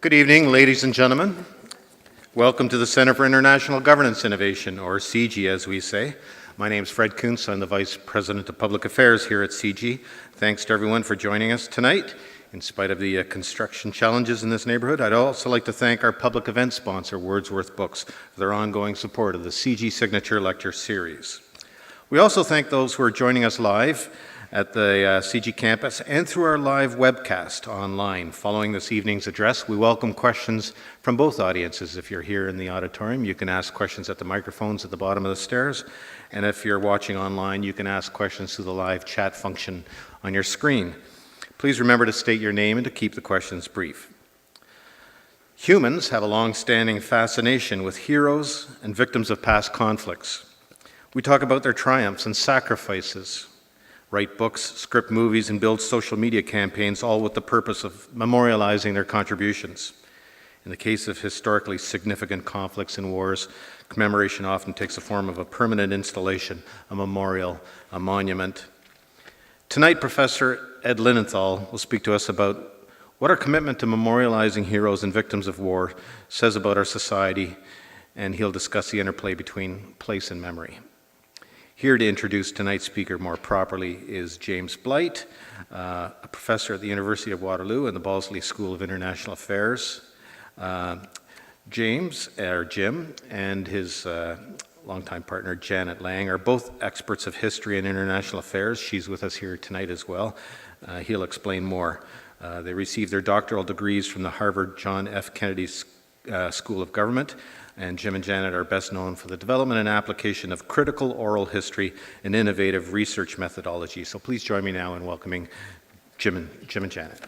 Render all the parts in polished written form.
Good evening, ladies and gentlemen. Welcome to the Center for International Governance Innovation, or CIGI as we say. My name is Fred Kuntz. I'm the Vice President of Public Affairs here at CIGI. Thanks to everyone for joining us tonight. In spite of the construction challenges in this neighborhood, I'd also like to thank our public event sponsor, Wordsworth Books, for their ongoing support of the CIGI Signature Lecture Series. We also thank those who are joining us live at the CIGI campus and through our live webcast online. Following this evening's address, we welcome questions from both audiences. If you're here in the auditorium, you can ask questions at the microphones at the bottom of the stairs. And if you're watching online, you can ask questions through the live chat function on your screen. Please remember to state your name and to keep the questions brief. Humans have a long-standing fascination with heroes and victims of past conflicts. We talk about their triumphs and sacrifices, write books, script movies, and build social media campaigns, all with the purpose of memorializing their contributions. In the case of historically significant conflicts and wars, commemoration often takes the form of a permanent installation, a memorial, a monument. Tonight, Professor Ed Linenthal will speak to us about what our commitment to memorializing heroes and victims of war says about our society, and he'll discuss the interplay between place and memory. Here to introduce tonight's speaker more properly is James Blight, a professor at the University of Waterloo and the Balsley School of International Affairs. Jim, and his longtime partner Janet Lang are both experts of history and international affairs. She's with us here tonight as well. He'll explain more. They received their doctoral degrees from the Harvard John F. Kennedy School of Government. And Jim and Janet are best known for the development and application of critical oral history and innovative research methodology. So please join me now in welcoming Jim and Janet.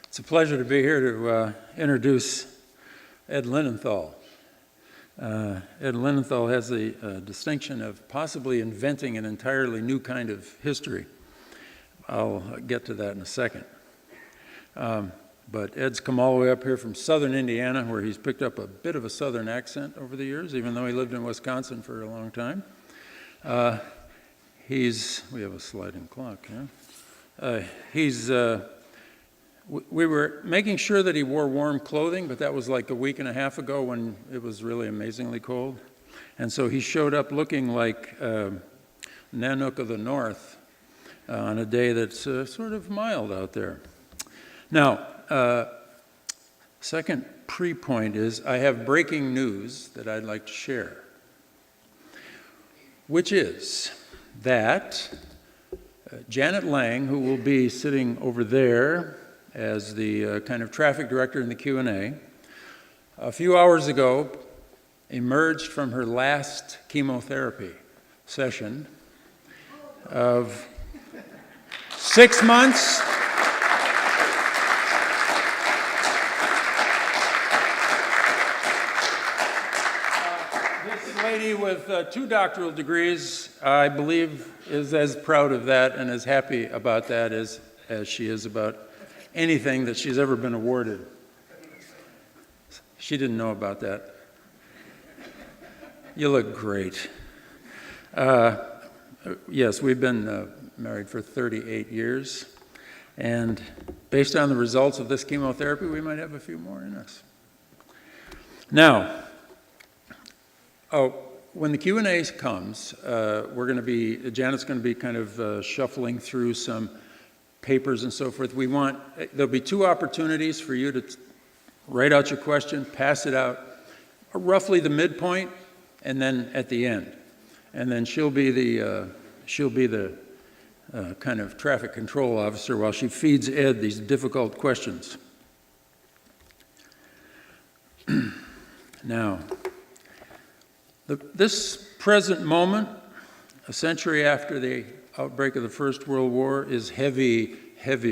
It's a pleasure to be here to introduce Ed Linenthal. Ed Linenthal has the distinction of possibly inventing an entirely new kind of history. I'll get to that in a second. But Ed's come all the way up here from southern Indiana, where he's picked up a bit of a southern accent over the years, even though he lived in Wisconsin for a long time. We have a sliding clock, yeah? We were making sure that he wore warm clothing, but that was like a week and a half ago when it was really amazingly cold. And so he showed up looking like Nanook of the North on a day that's sort of mild out there. Now, second pre-point is I have breaking news that I'd like to share, which is that Janet Lang, who will be sitting over there as the kind of traffic director in the Q&A, a few hours ago emerged from her last chemotherapy session of 6 months. This lady with 2 doctoral degrees, I believe, is as proud of that and as happy about that as she is about anything that she's ever been awarded. She didn't know about that. You look great. Yes, we've been married for 38 years, and based on the results of this chemotherapy, we might have a few more in us. Now, when the Q&A comes, Janet's going to be kind of shuffling through some papers and so forth. There'll be 2 opportunities for you to write out your question, pass it out, roughly the midpoint, and then at the end. And then she'll be the kind of traffic control officer while she feeds Ed these difficult questions. Now, this present moment, a century after the outbreak of the First World War, is heavy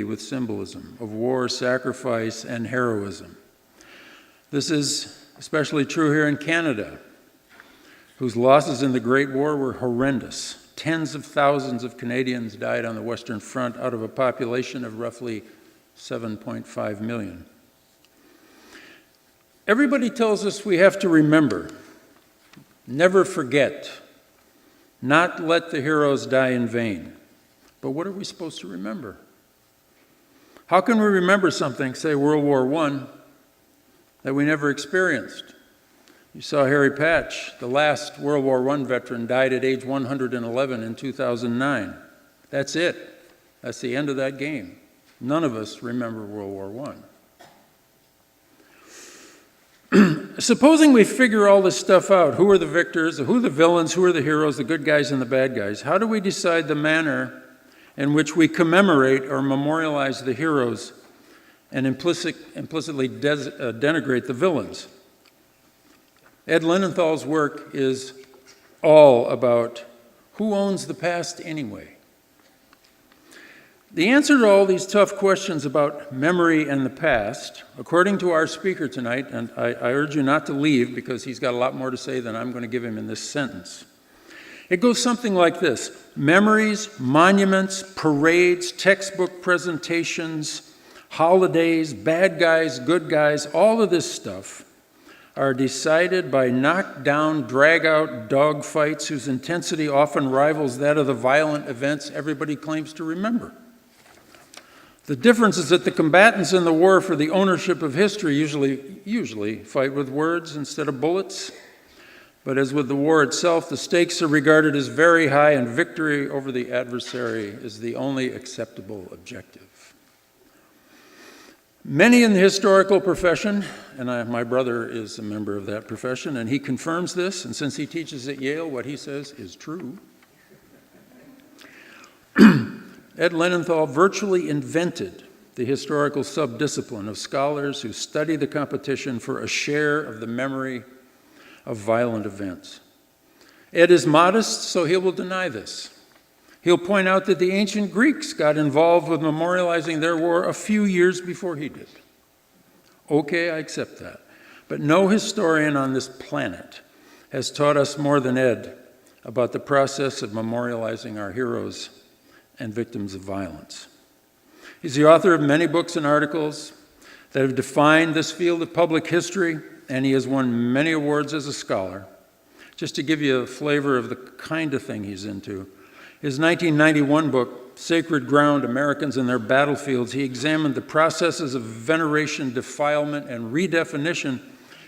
with symbolism of war, sacrifice, and heroism. This is especially true here in Canada, whose losses in the Great War were horrendous. Tens of thousands of Canadians died on the Western Front out of a population of roughly 7.5 million. Everybody tells us we have to remember, Never forget. Not let the heroes die in vain. But what are we supposed to remember? How can we remember something, say World War I, that we never experienced? You saw Harry Patch, the last World War I veteran, died at age 111 in 2009. That's it. That's the end of that game. None of us remember World War I. Supposing we figure all this stuff out, who are the victors, who are the villains, who are the heroes, the good guys and the bad guys, how do we decide the manner in which we commemorate or memorialize the heroes and implicitly denigrate the villains? Ed Linenthal's work is all about who owns the past anyway. The answer to all these tough questions about memory and the past, according to our speaker tonight, and I urge you not to leave because he's got a lot more to say than I'm going to give him in this sentence. It goes something like this: memories, monuments, parades, textbook presentations, holidays, bad guys, good guys, all of this stuff are decided by knockdown, drag-out dogfights whose intensity often rivals that of the violent events everybody claims to remember. The difference is that the combatants in the war for the ownership of history usually fight with words instead of bullets. But as with the war itself, the stakes are regarded as very high, and victory over the adversary is the only acceptable objective. Many in the historical profession, and my brother is a member of that profession, and he confirms this, and since he teaches at Yale, what he says is true. Ed Linenthal virtually invented the historical subdiscipline of scholars who study the competition for a share of the memory of violent events. Ed is modest, so he will deny this. He'll point out that the ancient Greeks got involved with memorializing their war a few years before he did. Okay, I accept that. But no historian on this planet has taught us more than Ed about the process of memorializing our heroes and victims of violence. He's the author of many books and articles that have defined this field of public history, and he has won many awards as a scholar. Just to give you a flavor of the kind of thing he's into, his 1991 book, Sacred Ground, Americans and Their Battlefields, he examined the processes of veneration, defilement, and redefinition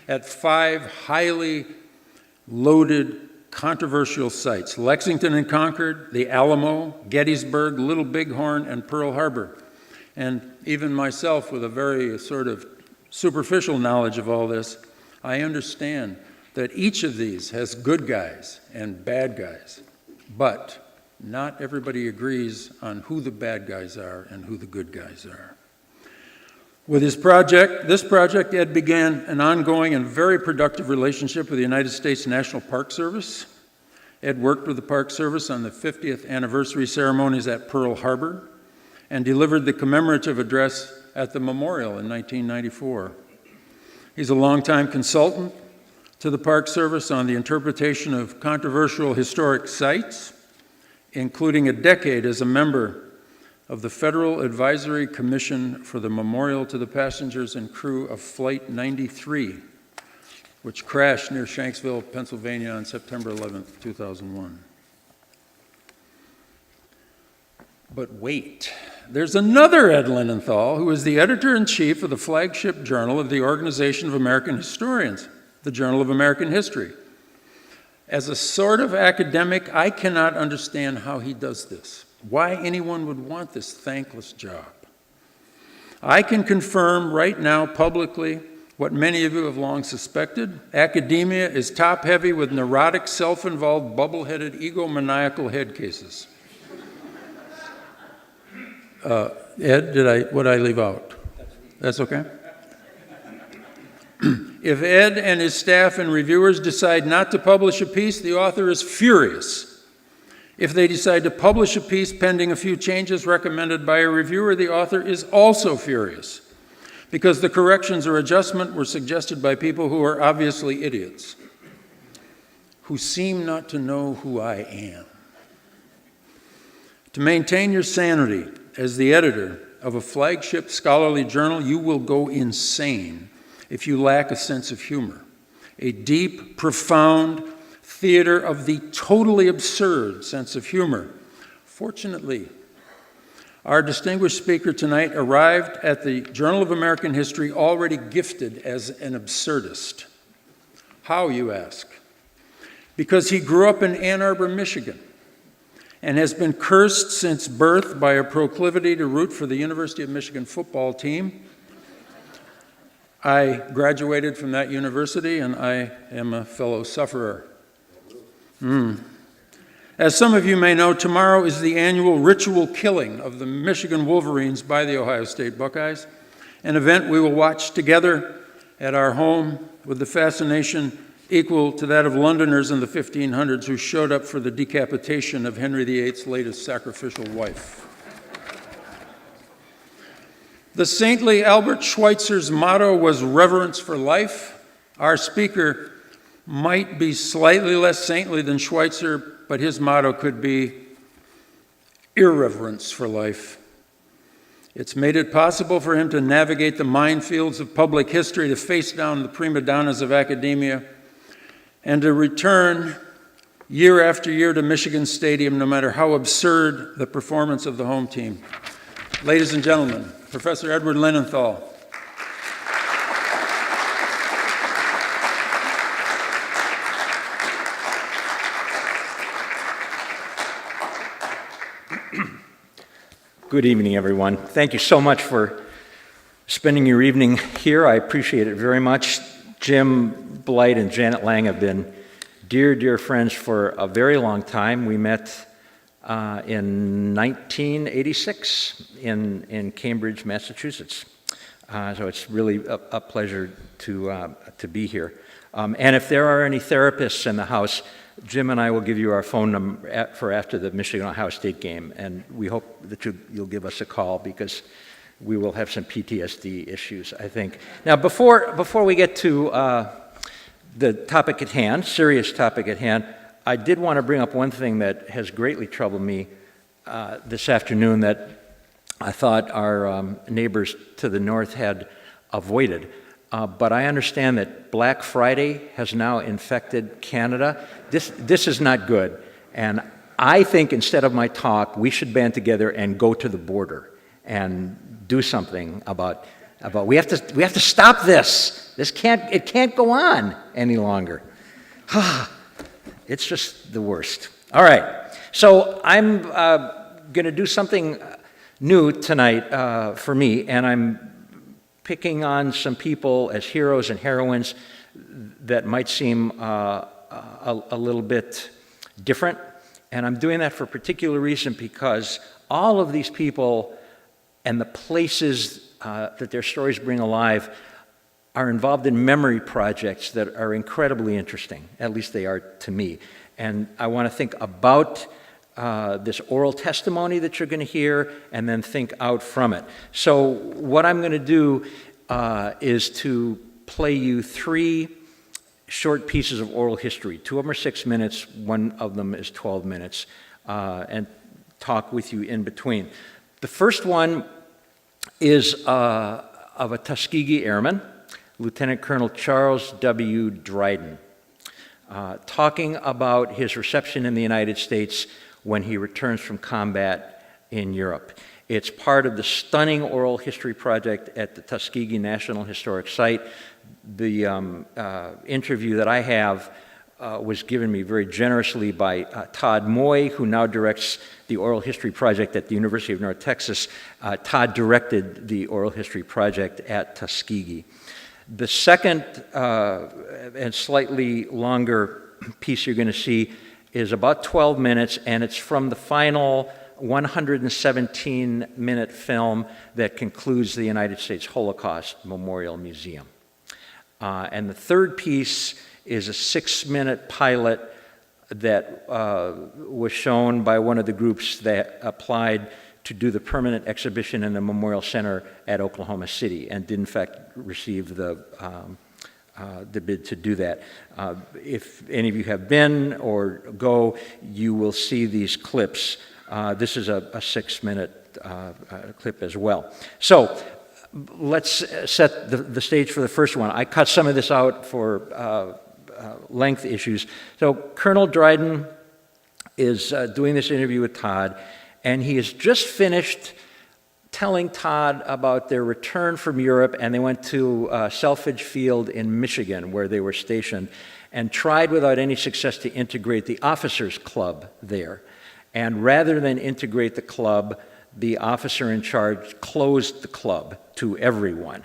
at 5 highly loaded, controversial sites: Lexington and Concord, the Alamo, Gettysburg, Little Bighorn, and Pearl Harbor. And even myself, with a very sort of superficial knowledge of all this, I understand that each of these has good guys and bad guys, but not everybody agrees on who the bad guys are and who the good guys are. With this project, Ed began an ongoing and very productive relationship with the United States National Park Service. Ed worked with the Park Service on the 50th anniversary ceremonies at Pearl Harbor and delivered the commemorative address at the memorial in 1994. He's a longtime consultant to the Park Service on the interpretation of controversial historic sites, including a decade as a member of the Federal Advisory Commission for the Memorial to the Passengers and Crew of Flight 93, which crashed near Shanksville, Pennsylvania on September 11, 2001. But wait, there's another Ed Linenthal who is the editor-in-chief of the flagship journal of the Organization of American Historians, the Journal of American History. As a sort of academic, I cannot understand how he does this, why anyone would want this thankless job. I can confirm right now publicly what many of you have long suspected. Academia is top-heavy with neurotic, self-involved, bubble-headed, egomaniacal head cases. Ed, what did I leave out? That's okay? If Ed and his staff and reviewers decide not to publish a piece, the author is furious. If they decide to publish a piece pending a few changes recommended by a reviewer, the author is also furious, because the corrections or adjustment were suggested by people who are obviously idiots, who seem not to know who I am. To maintain your sanity as the editor of a flagship scholarly journal, you will go insane if you lack a sense of humor, a deep, profound, theater of the totally absurd sense of humor. Fortunately, our distinguished speaker tonight arrived at the Journal of American History already gifted as an absurdist. How, you ask? Because he grew up in Ann Arbor, Michigan, and has been cursed since birth by a proclivity to root for the University of Michigan football team. I graduated from that university, and I am a fellow sufferer. As some of you may know, tomorrow is the annual ritual killing of the Michigan Wolverines by the Ohio State Buckeyes, an event we will watch together at our home with the fascination equal to that of Londoners in the 1500s who showed up for the decapitation of Henry VIII's latest sacrificial wife. The saintly Albert Schweitzer's motto was reverence for life. Our speaker might be slightly less saintly than Schweitzer, but his motto could be irreverence for life. It's made it possible for him to navigate the minefields of public history, to face down the prima donnas of academia, and to return year after year to Michigan Stadium, no matter how absurd the performance of the home team. Ladies and gentlemen, Professor Edward Linenthal. Good evening, everyone. Thank you so much for spending your evening here. I appreciate it very much. Jim Blight and Janet Lang have been dear, dear friends for a very long time. We met in 1986 in Cambridge, Massachusetts. So it's really a pleasure to be here. And if there are any therapists in the house, Jim and I will give you our phone number for after the Michigan-Ohio State game, and we hope that you'll give us a call because we will have some PTSD issues, I think. Now, before we get to the topic at hand, serious topic at hand, I did want to bring up one thing that has greatly troubled me this afternoon that I thought our neighbors to the north had avoided. But I understand that Black Friday has now infected Canada. This is not good. And I think instead of my talk, we should band together and go to the border and do something about we have to stop this. It can't go on any longer. It's just the worst. All right. So I'm going to do something new tonight for me, and I'm picking on some people as heroes and heroines that might seem a little bit different. And I'm doing that for a particular reason because all of these people and the places that their stories bring alive are involved in memory projects that are incredibly interesting. At least they are to me. And I want to think about this oral testimony that you're going to hear, and then think out from it. So what I'm going to do is to play you 3 short pieces of oral history. 2 of them are 6 minutes, 1 of them is 12 minutes, and talk with you in between. The first one is of a Tuskegee Airman, Lieutenant Colonel Charles W. Dryden, talking about his reception in the United States when he returns from combat in Europe. It's part of the stunning oral history project at the Tuskegee National Historic Site. The interview that I have was given me very generously by Todd Moy, who now directs the oral history project at the University of North Texas. Todd directed the oral history project at Tuskegee. The second and slightly longer piece you're going to see is about 12 minutes, and it's from the final 117-minute film that concludes the United States Holocaust Memorial Museum. And the third piece is a 6-minute pilot that was shown by one of the groups that applied to do the permanent exhibition in the Memorial Center at Oklahoma City and did in fact receive the bid to do that. If any of you have been or go, you will see these clips. This is a 6-minute clip as well. So let's set the stage for the first one. I cut some of this out for length issues. So Colonel Dryden is doing this interview with Todd, and he has just finished telling Todd about their return from Europe, and they went to Selfridge Field in Michigan, where they were stationed, and tried without any success to integrate the officers' club there. And rather than integrate the club, the officer in charge closed the club to everyone,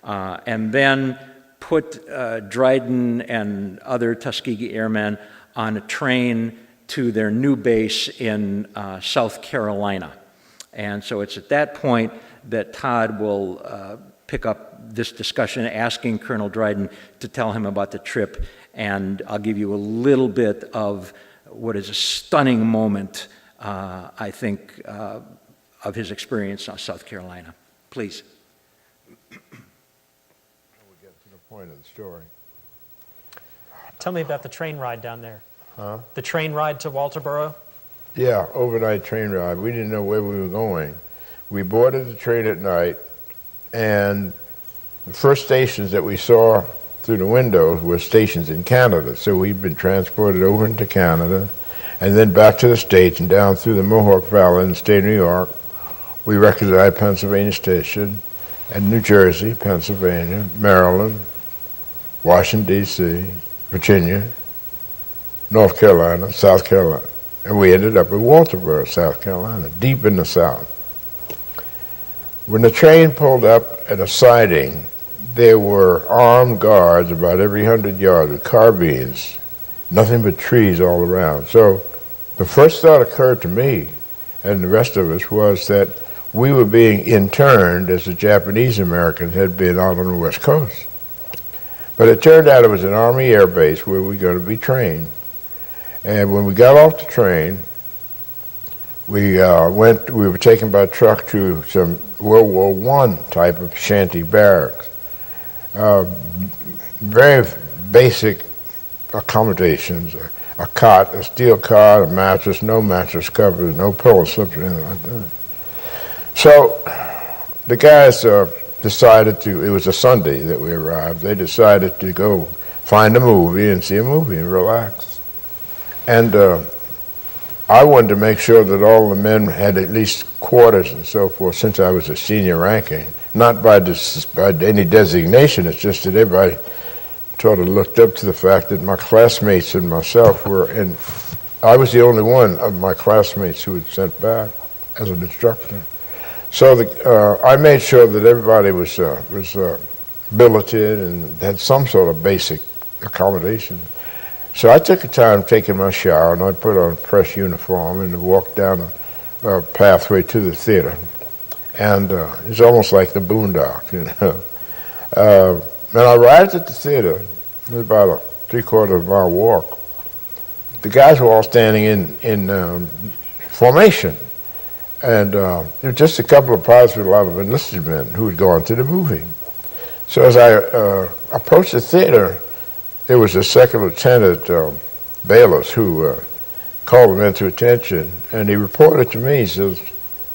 and then put Dryden and other Tuskegee Airmen on a train to their new base in South Carolina. And so it's at that point that Todd will pick up this discussion, asking Colonel Dryden to tell him about the trip, and I'll give you a little bit of what is a stunning moment, I think, of his experience in South Carolina. Please. We get to the point of the story. Tell me about the train ride down there. Huh? The train ride to Walterboro? Yeah, overnight train ride. We didn't know where we were going. We boarded the train at night, and the first stations that we saw through the windows were stations in Canada. So we'd been transported over into Canada, and then back to the States and down through the Mohawk Valley in the state of New York. We recognized Pennsylvania Station, and New Jersey, Pennsylvania, Maryland, Washington, D.C., Virginia, North Carolina, South Carolina. And we ended up in Walterboro, South Carolina, deep in the South. When the train pulled up at a siding, there were armed guards about every 100 yards with carbines, nothing but trees all around. So the first thought occurred to me and the rest of us was that we were being interned as the Japanese Americans had been out on the West Coast. But it turned out it was an Army air base where we were going to be trained. And when we got off the train, we were taken by truck to some World War I type of shanty barracks. Very basic accommodations, a cot, a steel cot, a mattress, no mattress covers, no pillow slips, or anything like that. So the guys decided to, it was a Sunday that we arrived, they decided to go find a movie and see a movie and relax. And I wanted to make sure that all the men had at least quarters and so forth, since I was a senior ranking. Not by any designation, it's just that everybody sort of looked up to the fact that my classmates and myself were in, I was the only one of my classmates who was sent back as an instructor. So I made sure that everybody was billeted and had some sort of basic accommodation. So I took the time taking my shower, and I put on a press uniform and walked down a pathway to the theater. And it's almost like the Boondocks, you know. When I arrived at the theater, it was about a 3/4 mile walk. The guys were all standing in formation. And there were just a couple of pilots with a lot of enlisted men who had gone to the movie. So as I approached the theater, there was a second lieutenant, Bayless, who called the men to attention, and he reported to me. He says,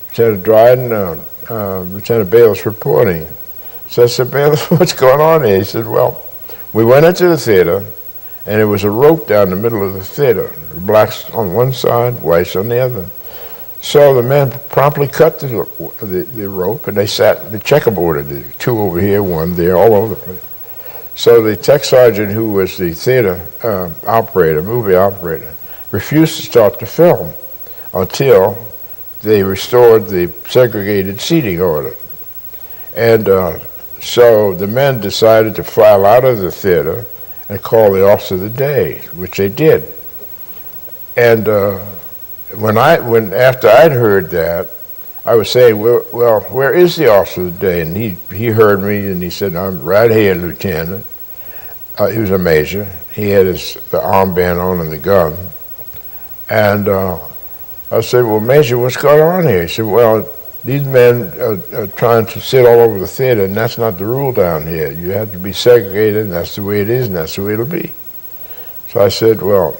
Lieutenant Dryden, Lieutenant Bayless reporting. So I said, Bayless, what's going on here? He said, well, we went into the theater, and there was a rope down the middle of the theater, blacks on one side, whites on the other. So the men promptly cut the rope, and they sat, they checkerboarded, two over here, one there, all over the place. So the tech sergeant, who was the theater operator, movie operator, refused to start the film until they restored the segregated seating order. And so the men decided to file out of the theater and call the officer of the day, which they did. And after I'd heard that, I was saying, well, where is the officer of the day? And he heard me, and he said, I'm right here, Lieutenant. He was a major. He had his armband on and the gun. And I said, well, Major, what's going on here? He said, well, these men are trying to sit all over the theater, and that's not the rule down here. You have to be segregated, and that's the way it is, and that's the way it'll be. So I said, well,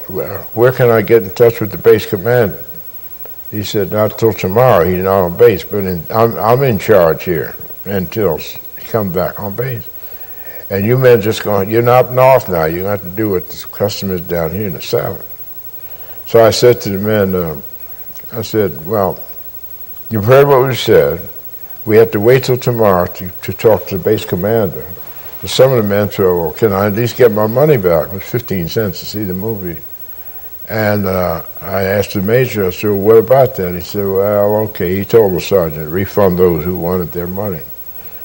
where can I get in touch with the base commander? He said, not till tomorrow. He's not on base, but I'm in charge here until he comes back on base. And you men just going, you're not north now. You have to do what the custom is down here in the south. So I said to the men, I said, well, you've heard what we said. We have to wait till tomorrow to talk to the base commander. And some of the men said, well, can I at least get my money back? It was 15 cents to see the movie. And I asked the major, I said, well, what about that? He said, well, okay. He told the sergeant, refund those who wanted their money.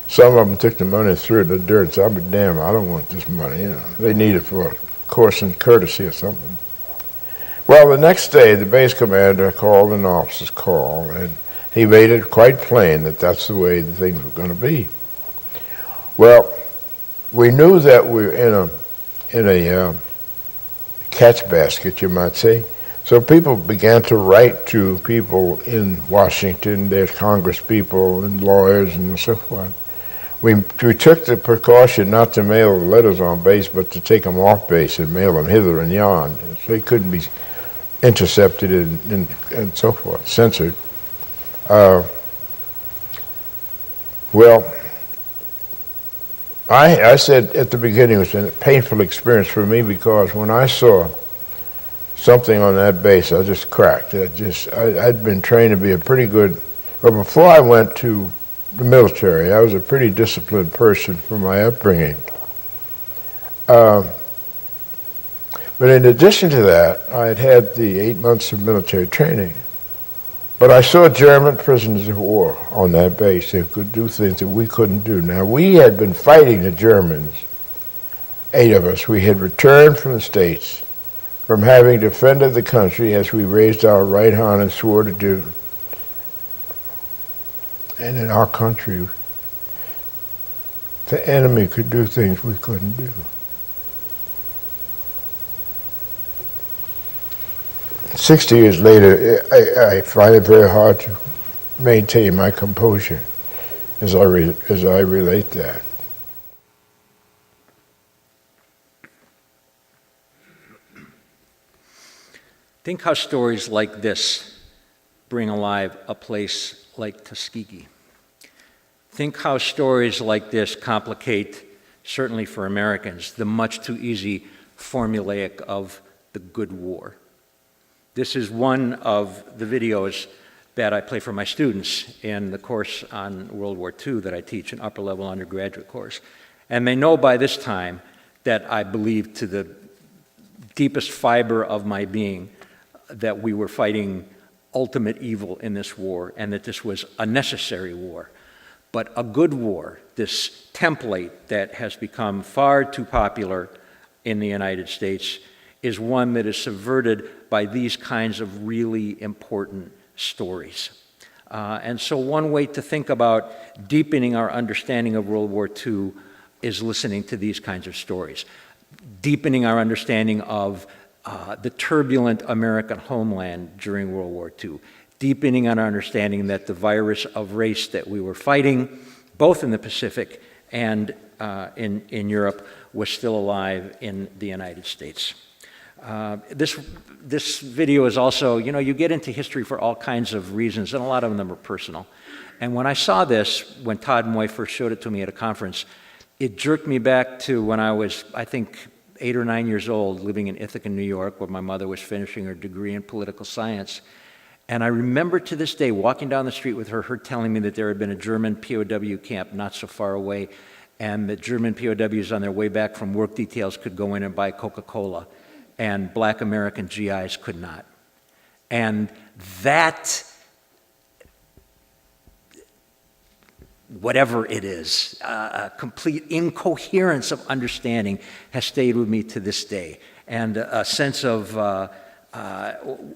Some of them took the money and threw it in the dirt and said, I'll be damned, I don't want this money. You know, they need it for a course in courtesy or something. Well, the next day, the base commander called an officer's call, and he made it quite plain that that's the way the things were going to be. Well, we knew that we were in a catch basket, you might say. So people began to write to people in Washington, there's Congress people and lawyers and so forth. We took the precaution not to mail the letters on base, but to take them off base and mail them hither and yon. So they couldn't be intercepted and so forth, censored. Well, I said at the beginning it was a painful experience for me because when I saw something on that base, I just cracked. I'd been trained to be a pretty good, but before I went to the military, I was a pretty disciplined person from my upbringing. But in addition to that, I had had the 8 months of military training. But I saw German prisoners of war on that base. They could do things that we couldn't do. Now, we had been fighting the Germans, 8 of us. We had returned from the States from having defended the country as we raised our right hand and swore to do. And in our country, the enemy could do things we couldn't do. 60 years later, I find it very hard to maintain my composure as I relate that. Think how stories like this bring alive a place like Tuskegee. Think how stories like this complicate, certainly for Americans, the much too easy formulaic of the good war. This is one of the videos that I play for my students in the course on World War II that I teach, an upper-level undergraduate course. And they know by this time that I believe to the deepest fiber of my being that we were fighting ultimate evil in this war and that this was a necessary war. But a good war, this template that has become far too popular in the United States, is one that is subverted by these kinds of really important stories. And so one way to think about deepening our understanding of World War II is listening to these kinds of stories. Deepening our understanding of the turbulent American homeland during World War II. Deepening our understanding that the virus of race that we were fighting, both in the Pacific and in Europe, was still alive in the United States. This video is also, you get into history for all kinds of reasons, and a lot of them are personal. And when I saw this, when Todd Moy first showed it to me at a conference, it jerked me back to when I was, I think, 8 or 9 years old, living in Ithaca, New York, where my mother was finishing her degree in political science. And I remember to this day walking down the street with her telling me that there had been a German POW camp not so far away, and that German POWs on their way back from work details could go in and buy Coca-Cola, and black American GIs could not. And that, whatever it is, a complete incoherence of understanding has stayed with me to this day. And a sense of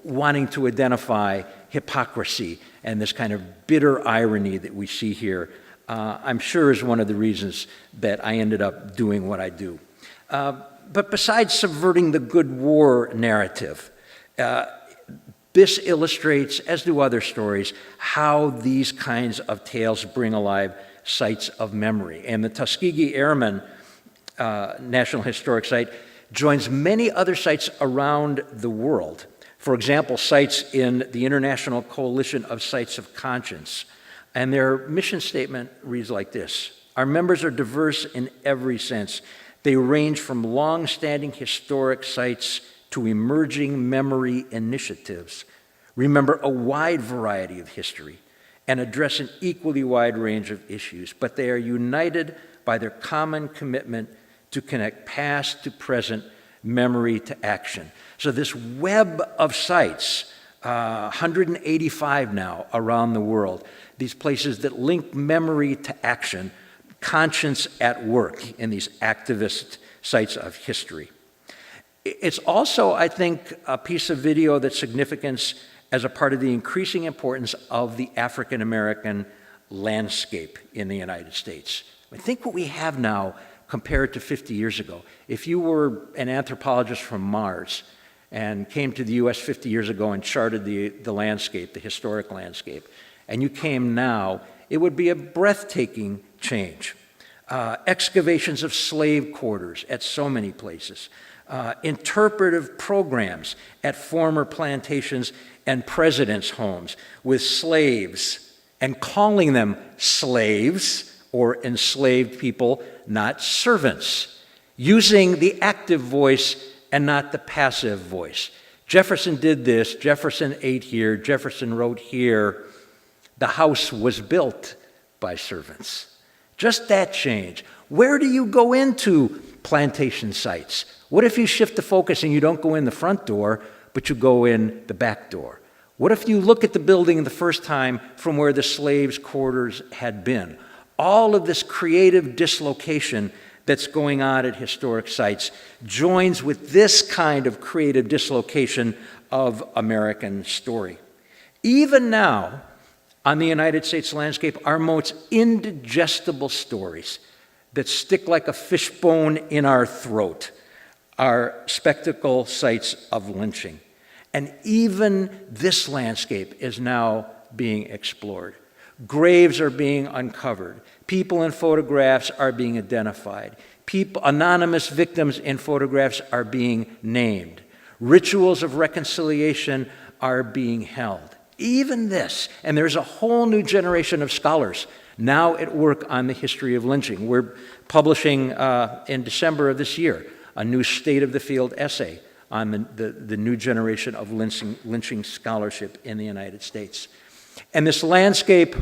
wanting to identify hypocrisy and this kind of bitter irony that we see here, I'm sure is one of the reasons that I ended up doing what I do. But besides subverting the good war narrative, this illustrates, as do other stories, how these kinds of tales bring alive sites of memory. And the Tuskegee Airmen National Historic Site joins many other sites around the world. For example, sites in the International Coalition of Sites of Conscience. And their mission statement reads like this: Our members are diverse in every sense. They range from long-standing historic sites to emerging memory initiatives, remember a wide variety of history, and address an equally wide range of issues, but they are united by their common commitment to connect past to present, memory to action. So this web of sites, 185 now around the world, these places that link memory to action, conscience at work in these activist sites of history. It's also, I think, a piece of video that's significant as a part of the increasing importance of the African American landscape in the United States. I think what we have now compared to 50 years ago. If you were an anthropologist from Mars and came to the US 50 years ago and charted the landscape, the historic landscape, and you came now, it would be a breathtaking change. Excavations of slave quarters at so many places. Interpretive programs at former plantations and presidents' homes with slaves and calling them slaves or enslaved people, not servants, using the active voice and not the passive voice. Jefferson did this, Jefferson ate here, Jefferson wrote here. The house was built by servants. Just that change. Where do you go into plantation sites? What if you shift the focus and you don't go in the front door, but you go in the back door? What if you look at the building the first time from where the slaves' quarters had been? All of this creative dislocation that's going on at historic sites joins with this kind of creative dislocation of American story. Even now, on the United States landscape, are most indigestible stories that stick like a fishbone in our throat, are spectacle sites of lynching. And even this landscape is now being explored. Graves are being uncovered. People in photographs are being identified. Anonymous victims in photographs are being named. Rituals of reconciliation are being held. Even this, and there's a whole new generation of scholars now at work on the history of lynching. We're publishing in December of this year a new State of the Field essay on the new generation of lynching scholarship in the United States. And this landscape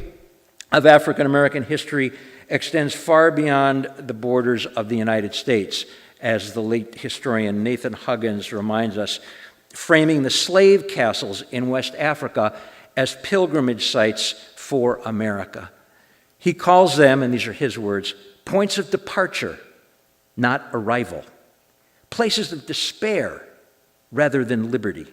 of African American history extends far beyond the borders of the United States, as the late historian Nathan Huggins reminds us, framing the slave castles in West Africa as pilgrimage sites for America. He calls them, and these are his words, points of departure, not arrival, places of despair rather than liberty.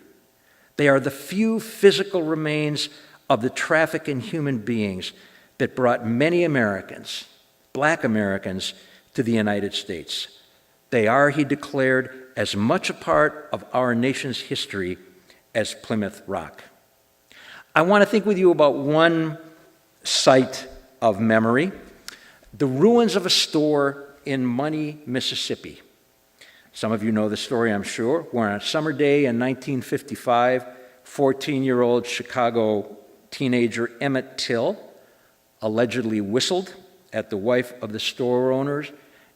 They are the few physical remains of the traffic in human beings that brought many Americans, Black Americans, to the United States. They are, he declared, as much a part of our nation's history as Plymouth Rock. I want to think with you about one site of memory, the ruins of a store in Money, Mississippi. Some of you know the story, I'm sure, where on a summer day in 1955, 14-year-old Chicago teenager Emmett Till allegedly whistled at the wife of the store owners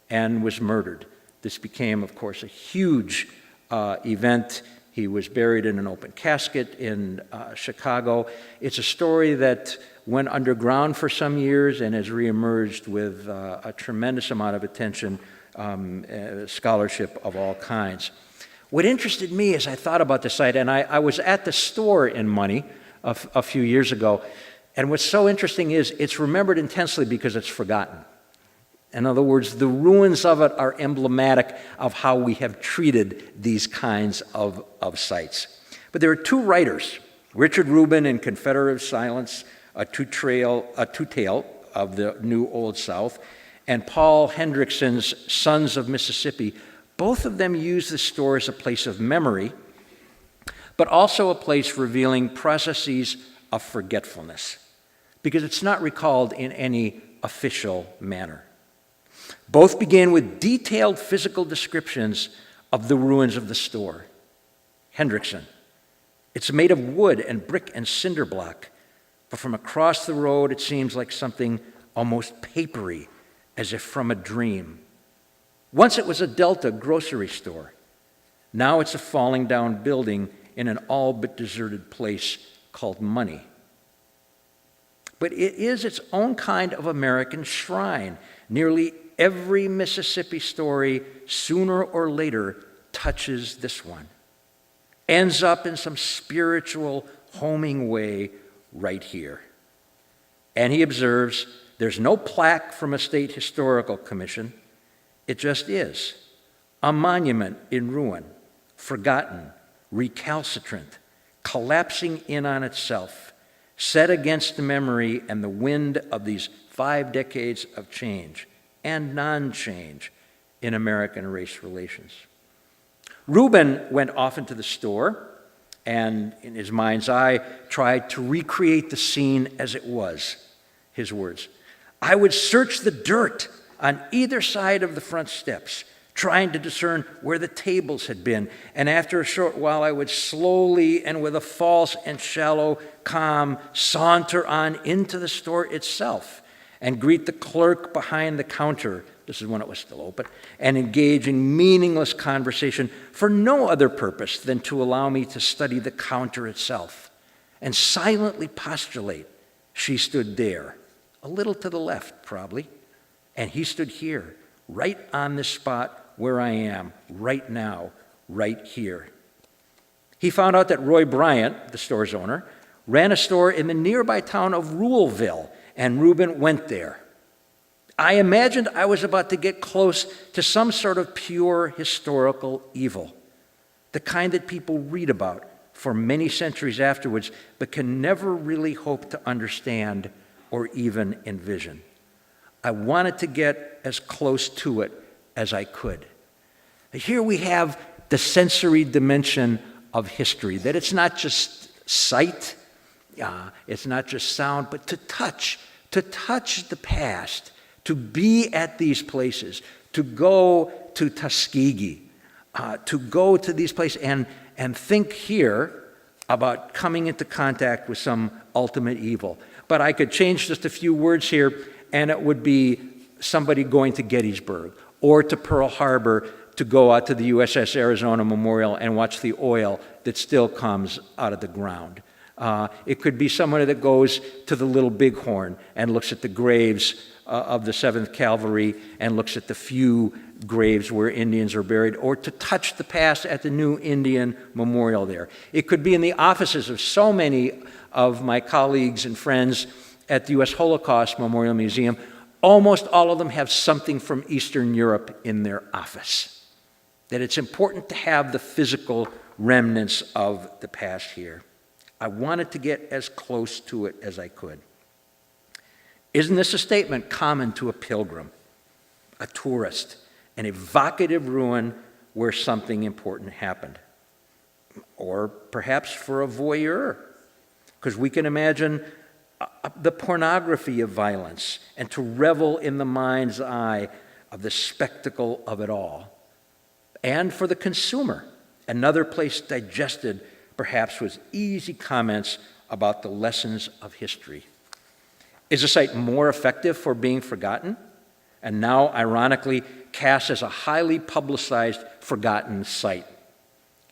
and was murdered. This became, of course, a huge event. He was buried in an open casket in Chicago. It's a story that went underground for some years and has reemerged with a tremendous amount of attention, scholarship of all kinds. What interested me as I thought about the site, and I was at the store in Money a few years ago, and what's so interesting is it's remembered intensely because it's forgotten. In other words, the ruins of it are emblematic of how we have treated these kinds of sites. But there are two writers, Richard Rubin in Confederate Silence, a two-tale of the New Old South, and Paul Hendrickson's Sons of Mississippi. Both of them use the store as a place of memory, but also a place revealing processes of forgetfulness, because it's not recalled in any official manner. Both begin with detailed physical descriptions of the ruins of the store. Hendrickson, it's made of wood and brick and cinder block, but from across the road it seems like something almost papery as if from a dream. Once it was a Delta grocery store. Now it's a falling down building in an all but deserted place called money. But it is its own kind of American shrine. Nearly every Mississippi story, sooner or later, touches this one. Ends up in some spiritual homing way right here. And he observes, there's no plaque from a state historical commission. It just is. A monument in ruin, forgotten, recalcitrant, collapsing in on itself, set against the memory and the wind of these 5 decades of change and non-change in American race relations. Reuben went off into the store and, in his mind's eye, tried to recreate the scene as it was. His words, I would search the dirt on either side of the front steps, trying to discern where the tables had been. And after a short while, I would slowly and with a false and shallow calm saunter on into the store itself and greet the clerk behind the counter, this is when it was still open, and engage in meaningless conversation for no other purpose than to allow me to study the counter itself and silently postulate. She stood there, a little to the left probably, and he stood here, right on this spot where I am, right now, right here. He found out that Roy Bryant, the store's owner, ran a store in the nearby town of Ruleville, and Reuben went there. I imagined I was about to get close to some sort of pure historical evil, the kind that people read about for many centuries afterwards, but can never really hope to understand or even envision. I wanted to get as close to it as I could. Here we have the sensory dimension of history, that it's not just sight, it's not just sound, but to touch the past, to be at these places, to go to Tuskegee, to go to these places and think here about coming into contact with some ultimate evil. But I could change just a few words here, and it would be somebody going to Gettysburg or to Pearl Harbor to go out to the USS Arizona Memorial and watch the oil that still comes out of the ground. It could be someone that goes to the Little Bighorn and looks at the graves of the 7th Cavalry and looks at the few graves where Indians are buried, or to touch the past at the new Indian Memorial there. It could be in the offices of so many of my colleagues and friends at the U.S. Holocaust Memorial Museum. Almost all of them have something from Eastern Europe in their office. That it's important to have the physical remnants of the past here. I wanted to get as close to it as I could. Isn't this a statement common to a pilgrim, a tourist, an evocative ruin where something important happened? Or perhaps for a voyeur, because we can imagine the pornography of violence and to revel in the mind's eye of the spectacle of it all. And for the consumer, another place digested perhaps with easy comments about the lessons of history. Is a site more effective for being forgotten? And now, ironically, cast as a highly publicized forgotten site.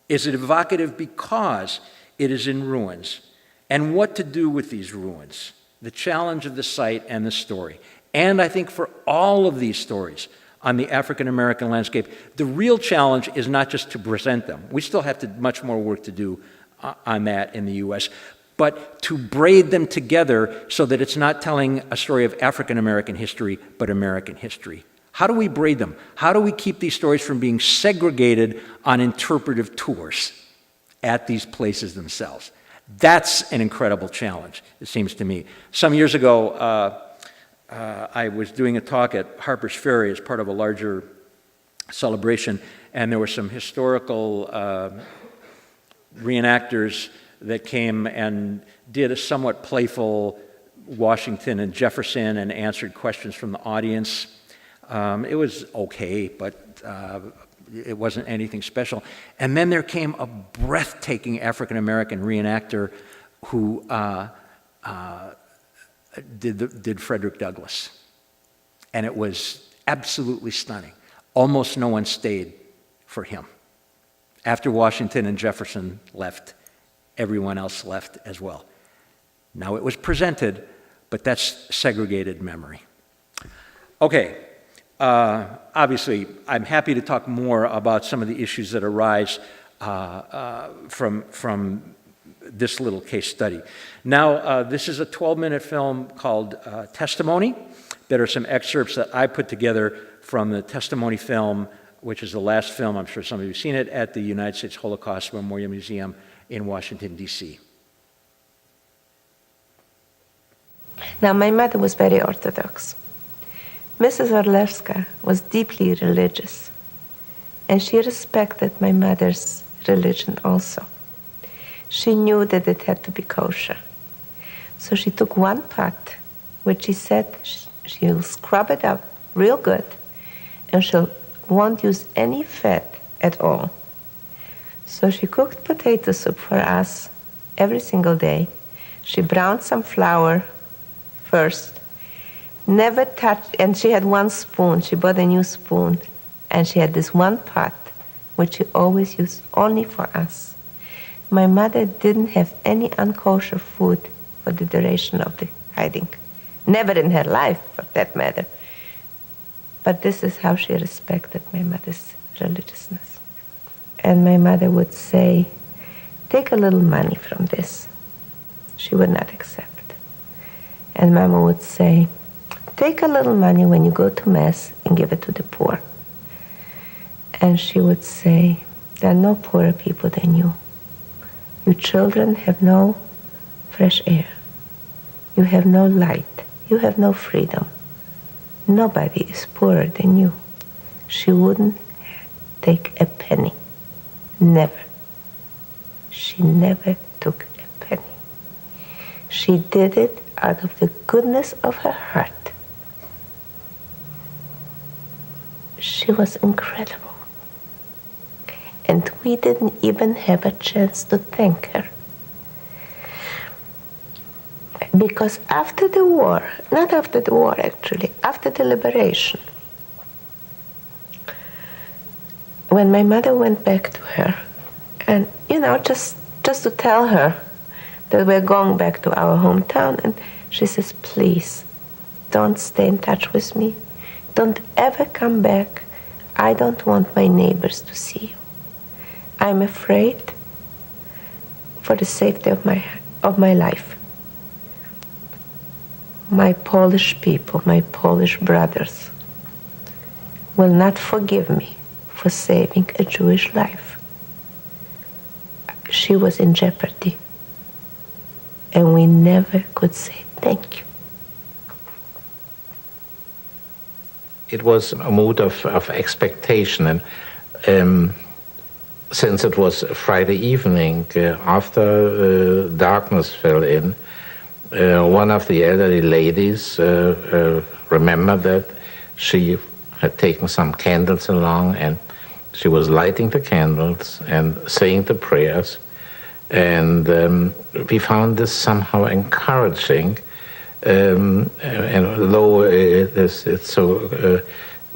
Is it evocative because it is in ruins? And what to do with these ruins? The challenge of the site and the story. And I think for all of these stories on the African American landscape, the real challenge is not just to present them. We still have much more work to do on that in the U.S., but to braid them together so that it's not telling a story of African American history, but American history. How do we braid them? How do we keep these stories from being segregated on interpretive tours at these places themselves? That's an incredible challenge, it seems to me. Some years ago, I was doing a talk at Harper's Ferry as part of a larger celebration, and there were some historical reenactors that came and did a somewhat playful Washington and Jefferson and answered questions from the audience. It was okay, but it wasn't anything special. And then there came a breathtaking African-American reenactor who did Frederick Douglass. And it was absolutely stunning. Almost no one stayed for him. After Washington and Jefferson left, everyone else left as well. Now it was presented, but that's segregated memory. Okay, obviously, I'm happy to talk more about some of the issues that arise from this little case study. Now, this is a 12-minute film called Testimony. There are some excerpts that I put together from the Testimony film, which is the last film, I'm sure some of you have seen it, at the United States Holocaust Memorial Museum in Washington, D.C. Now, my mother was very Orthodox. Mrs. Orlewska was deeply religious, and she respected my mother's religion also. She knew that it had to be kosher. So she took one pot, which she said she'll scrub it up real good, and she won't use any fat at all. So she cooked potato soup for us every single day. She browned some flour first, never touched, and she had one spoon. She bought a new spoon, and she had this one pot, which she always used only for us. My mother didn't have any unkosher food for the duration of the hiding. Never in her life, for that matter. But this is how she respected my mother's religiousness. And my mother would say, take a little money from this. She would not accept. And Mama would say, take a little money when you go to Mass and give it to the poor. And she would say, there are no poorer people than you. You children have no fresh air. You have no light. You have no freedom. Nobody is poorer than you. She wouldn't take a penny. Never. She never took a penny. She did it out of the goodness of her heart. She was incredible. And we didn't even have a chance to thank her. Because after the war, not after the war actually, after the liberation, when my mother went back to her, and just to tell her that we're going back to our hometown, and she says, please, don't stay in touch with me. Don't ever come back. I don't want my neighbors to see you. I'm afraid for the safety of my life. My Polish people, my Polish brothers, will not forgive me for saving a Jewish life. She was in jeopardy, and we never could say thank you. It was a mood of expectation, and since it was Friday evening, after darkness fell in, one of the elderly ladies remembered that she had taken some candles along, and she was lighting the candles and saying the prayers. And we found this somehow encouraging, and though it's so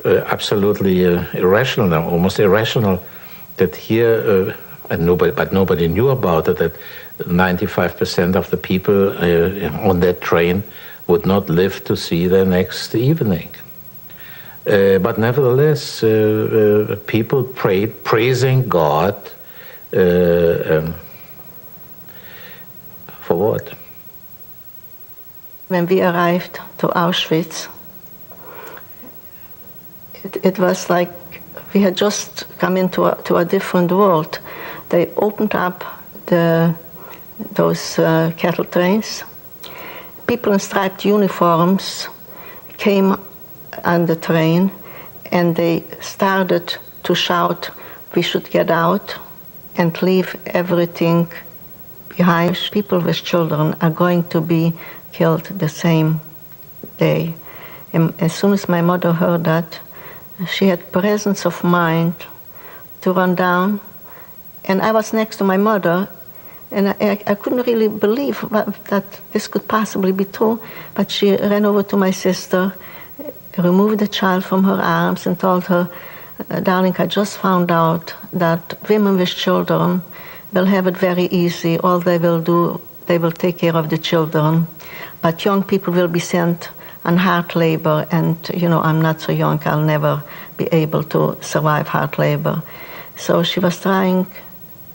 absolutely irrational, almost irrational, that here, but nobody knew about it, that 95% of the people on that train would not live to see the next evening. But nevertheless, people prayed, praising God for what? When we arrived to Auschwitz, it was like we had just come into a different world. They opened up those cattle trains. People in striped uniforms came on the train, and they started to shout, we should get out and leave everything behind. People with children are going to be killed the same day. And as soon as my mother heard that, she had presence of mind to run down, and I was next to my mother, and I couldn't really believe that this could possibly be true, but she ran over to my sister, removed the child from her arms and told her, darling, I just found out that women with children will have it very easy. All they will do, they will take care of the children. But young people will be sent on hard labor, and I'm not so young, I'll never be able to survive hard labor. So she was trying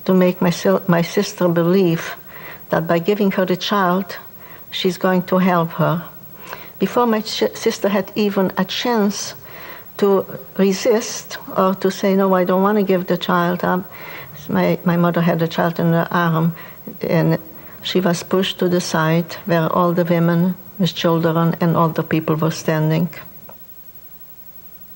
to make my sister believe that by giving her the child, she's going to help her. Before my sister had even a chance to resist or to say, no, I don't want to give the child up, my mother had the child in her arm, and she was pushed to the side where all the women with children and older people were standing.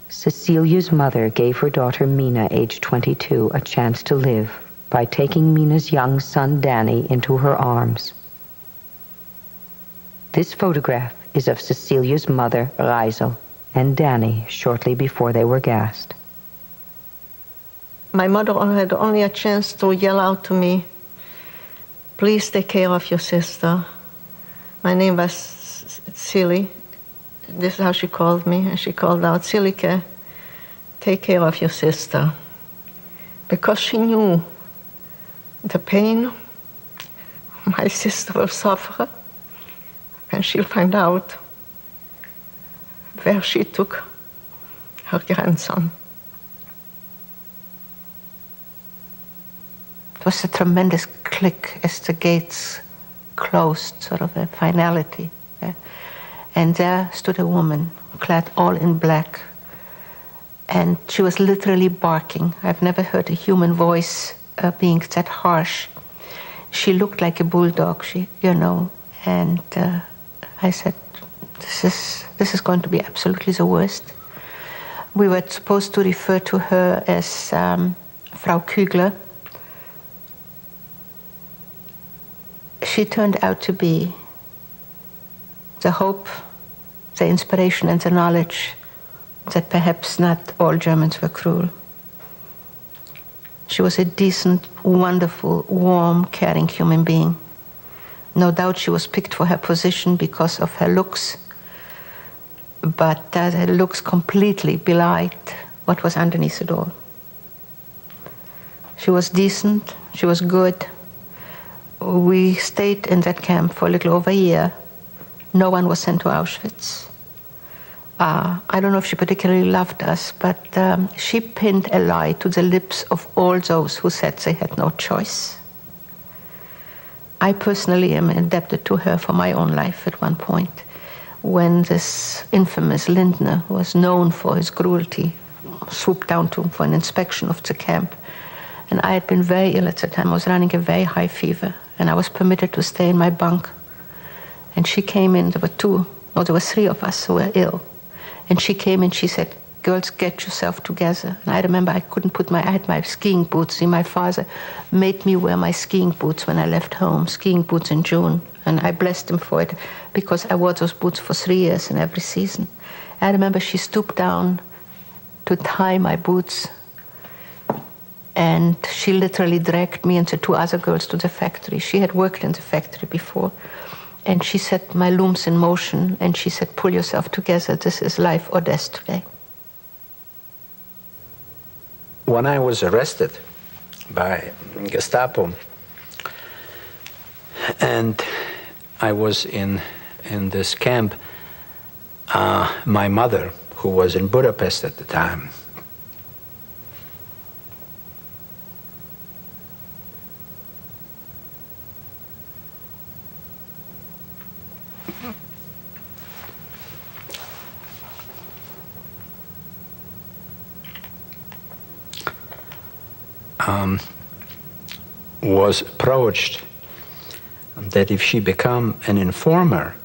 Cecilia's mother gave her daughter Mina, age 22, a chance to live by taking Mina's young son Danny into her arms. This photograph is of Cecilia's mother, Reisel, and Danny shortly before they were gassed. My mother had only a chance to yell out to me, please take care of your sister. My name was Silly. This is how she called me, and she called out, Silike, take care of your sister. Because she knew the pain my sister will suffer, and she'll find out where she took her grandson. It was a tremendous click as the gates closed, sort of a finality. And there stood a woman, clad all in black. And she was literally barking. I've never heard a human voice being that harsh. She looked like a bulldog, and I said, this is going to be absolutely the worst. We were supposed to refer to her as Frau Kügler. She turned out to be the hope, the inspiration, and the knowledge that perhaps not all Germans were cruel. She was a decent, wonderful, warm, caring human being. No doubt she was picked for her position because of her looks, but her looks completely belied what was underneath it all. She was decent, she was good. We stayed in that camp for a little over a year. No one was sent to Auschwitz. I don't know if she particularly loved us, but she pinned a lie to the lips of all those who said they had no choice. I personally am indebted to her for my own life at one point, when this infamous Lindner, who was known for his cruelty, swooped down to him for an inspection of the camp. And I had been very ill at the time. I was running a very high fever, and I was permitted to stay in my bunk. And she came in, there were 3 of us who were ill. And she came in, she said, girls, get yourself together. And I remember I had my skiing boots. See, my father made me wear my skiing boots when I left home, skiing boots in June. And I blessed him for it, because I wore those boots for 3 years in every season. I remember she stooped down to tie my boots, and she literally dragged me and the 2 other girls to the factory. She had worked in the factory before. And she set my looms in motion, and she said, pull yourself together, this is life or death today. When I was arrested by Gestapo, and I was in this camp, my mother, who was in Budapest at the time, was approached that if she became an informer,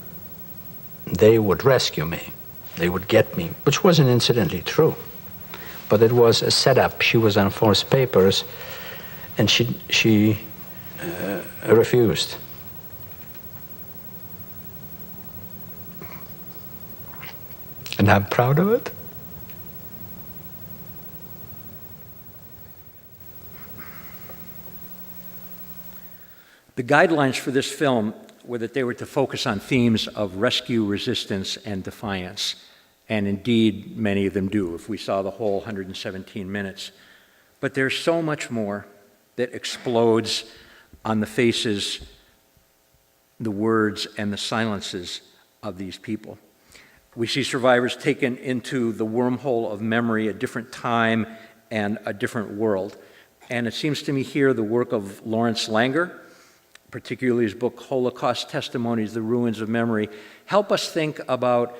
they would rescue me, they would get me, which wasn't incidentally true. But it was a setup. She was on false papers, and she refused. And I'm proud of it. The guidelines for this film were that they were to focus on themes of rescue, resistance, and defiance. And indeed, many of them do, if we saw the whole 117 minutes. But there's so much more that explodes on the faces, the words, and the silences of these people. We see survivors taken into the wormhole of memory, a different time and a different world. And it seems to me here the work of Lawrence Langer, particularly his book Holocaust Testimonies, The Ruins of Memory, help us think about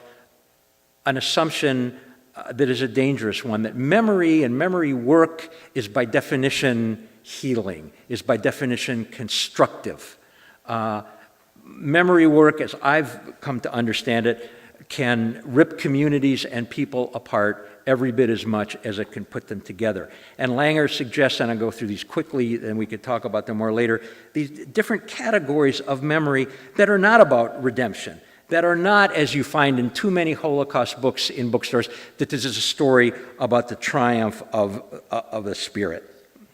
an assumption that is a dangerous one, that memory and memory work is by definition healing, is by definition constructive. Memory work, as I've come to understand it, can rip communities and people apart every bit as much as it can put them together. And Langer suggests, and I'll go through these quickly, and we could talk about them more later, these different categories of memory that are not about redemption, that are not, as you find in too many Holocaust books in bookstores, that this is a story about the triumph of the spirit.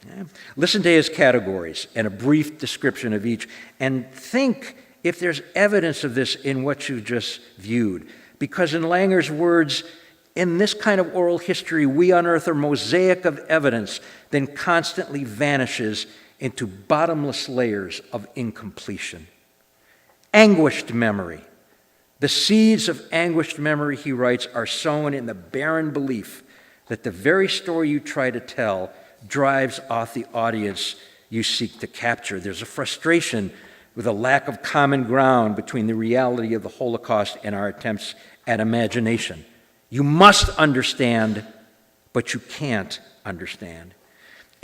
Yeah. Listen to his categories and a brief description of each, and think if there's evidence of this in what you just viewed. Because in Langer's words, in this kind of oral history, we unearth a mosaic of evidence that constantly vanishes into bottomless layers of incompletion. Anguished memory. The seeds of anguished memory, he writes, are sown in the barren belief that the very story you try to tell drives off the audience you seek to capture. There's a frustration with a lack of common ground between the reality of the Holocaust and our attempts at imagination. You must understand, but you can't understand.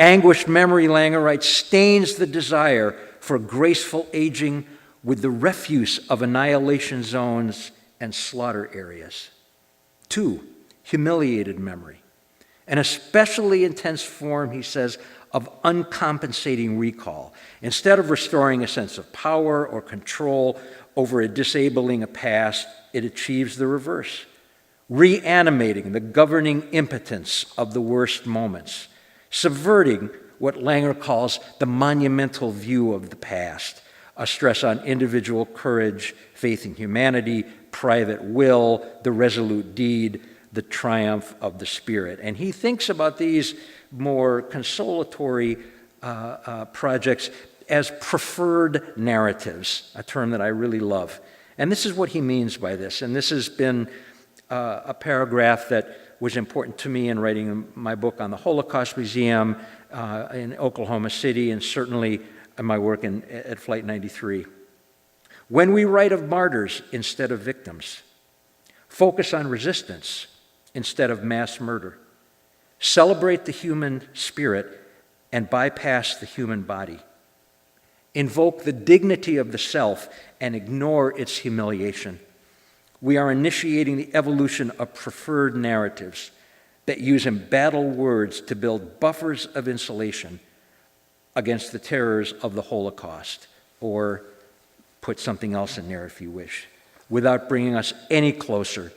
Anguished memory, Langer writes, stains the desire for graceful aging with the refuse of annihilation zones and slaughter areas. 2, humiliated memory. An especially intense form, he says, of uncompensating recall. Instead of restoring a sense of power or control over a disabling past, it achieves the reverse, reanimating the governing impotence of the worst moments, subverting what Langer calls the monumental view of the past, a stress on individual courage, faith in humanity, private will, the resolute deed, the triumph of the spirit. And he thinks about these more consolatory projects as preferred narratives, a term that I really love. And this is what he means by this. And this has been a paragraph that was important to me in writing my book on the Holocaust Museum in Oklahoma City, and certainly in my work at Flight 93. When we write of martyrs instead of victims, focus on resistance instead of mass murder, celebrate the human spirit and bypass the human body, invoke the dignity of the self and ignore its humiliation, we are initiating the evolution of preferred narratives that use embattled words to build buffers of insulation against the terrors of the Holocaust, or put something else in there if you wish, without bringing us any closer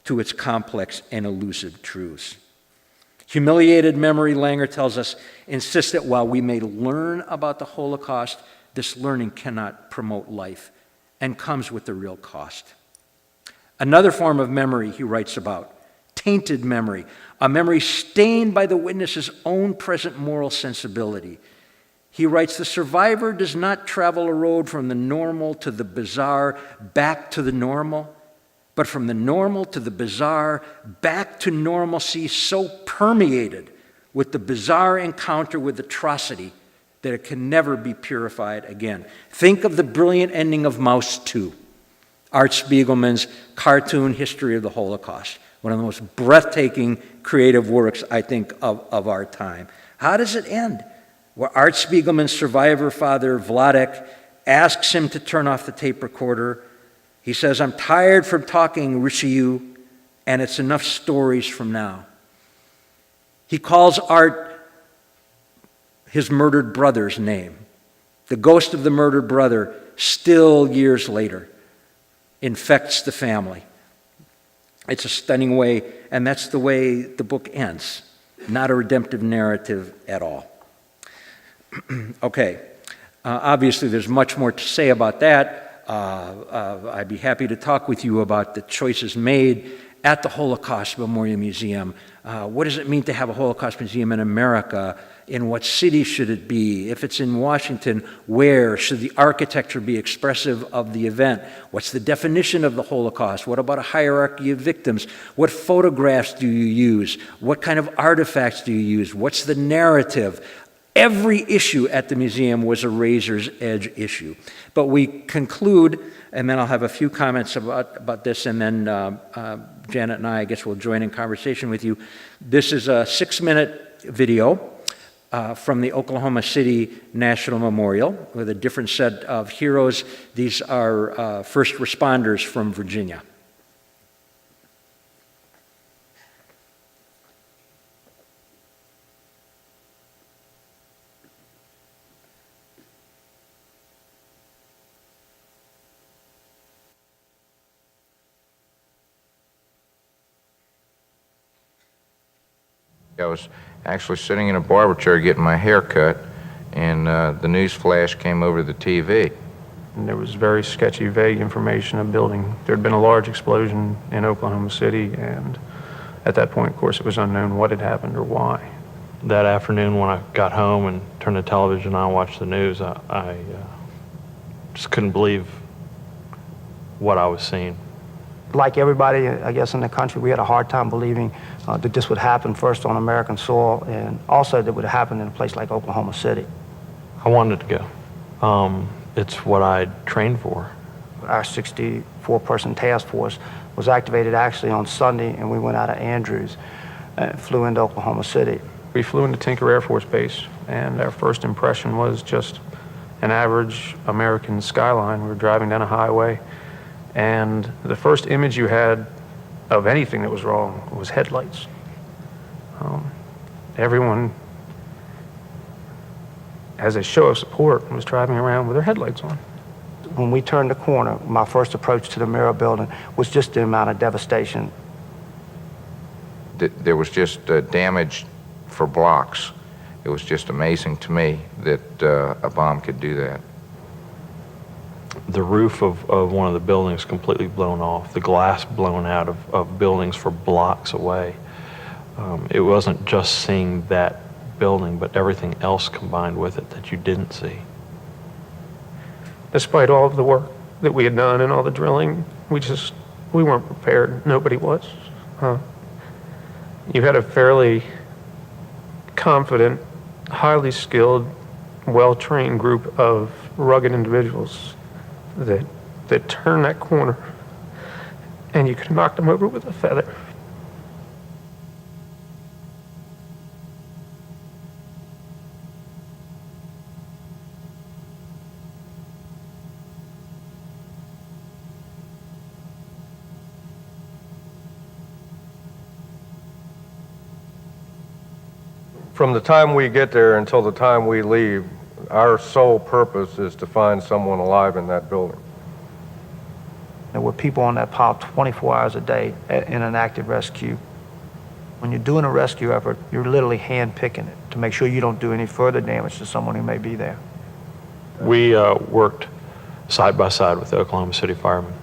to its complex and elusive truths. Humiliated memory, Langer tells us, insists that while we may learn about the Holocaust, this learning cannot promote life and comes with the real cost. Another form of memory he writes about, tainted memory, a memory stained by the witness's own present moral sensibility. He writes, the survivor does not travel a road from the normal to the bizarre back to the normal, but from the normal to the bizarre back to normalcy, so permeated with the bizarre encounter with atrocity that it can never be purified again. Think of the brilliant ending of Maus 2, Art Spiegelman's cartoon history of the Holocaust, one of the most breathtaking creative works, I think, of our time. How does it end? Where Art Spiegelman's survivor father, Vladek, asks him to turn off the tape recorder. He says, I'm tired from talking Richelieu, and it's enough stories from now. He calls Art his murdered brother's name. The ghost of the murdered brother, still years later, infects the family. It's a stunning way, and that's the way the book ends. Not a redemptive narrative at all. Okay, obviously there's much more to say about that. I'd be happy to talk with you about the choices made at the Holocaust Memorial Museum? What does it mean to have a Holocaust Museum in America? In what city should it be? If it's in Washington, where? Should the architecture be expressive of the event? What's the definition of the Holocaust? What about a hierarchy of victims? What photographs do you use? What kind of artifacts do you use? What's the narrative? Every issue at the museum was a razor's edge issue. But we conclude, and then I'll have a few comments about this, and then Janet and I guess, will join in conversation with you. This is a 6-minute video from the Oklahoma City National Memorial with a different set of heroes. These are first responders from Virginia. I was actually sitting in a barber chair getting my hair cut, and the news flash came over the TV. And there was very sketchy, vague information of building. There had been a large explosion in Oklahoma City, and at that point, of course, it was unknown what had happened or why. That afternoon when I got home and turned the television on and watched the news, I just couldn't believe what I was seeing. Like everybody, I guess, in the country, we had a hard time believing that this would happen first on American soil, and also that it would happen in a place like Oklahoma City. I wanted to go. It's what I trained for. Our 64-person task force was activated actually on Sunday, and we went out of Andrews and flew into Oklahoma City. We flew into Tinker Air Force Base, and our first impression was just an average American skyline. We were driving down a highway, and the first image you had of anything that was wrong was headlights. Everyone, as a show of support, was driving around with their headlights on. When we turned the corner, my first approach to the Mirror building was just the amount of devastation. There was just damage for blocks. It was just amazing to me that a bomb could do that. The roof of one of the buildings completely blown off, the glass blown out of buildings for blocks away. It wasn't just seeing that building, but everything else combined with it that you didn't see. Despite all of the work that we had done and all the drilling, we weren't prepared. Nobody was. You had a fairly confident, highly skilled, well-trained group of rugged individuals that turned that corner, and you could have knocked them over with a feather. From the time we get there until the time we leave, our sole purpose is to find someone alive in that building. There were people on that pile 24 hours a day in an active rescue. When you're doing a rescue effort, you're literally hand-picking it to make sure you don't do any further damage to someone who may be there. We worked side by side with the Oklahoma City firemen.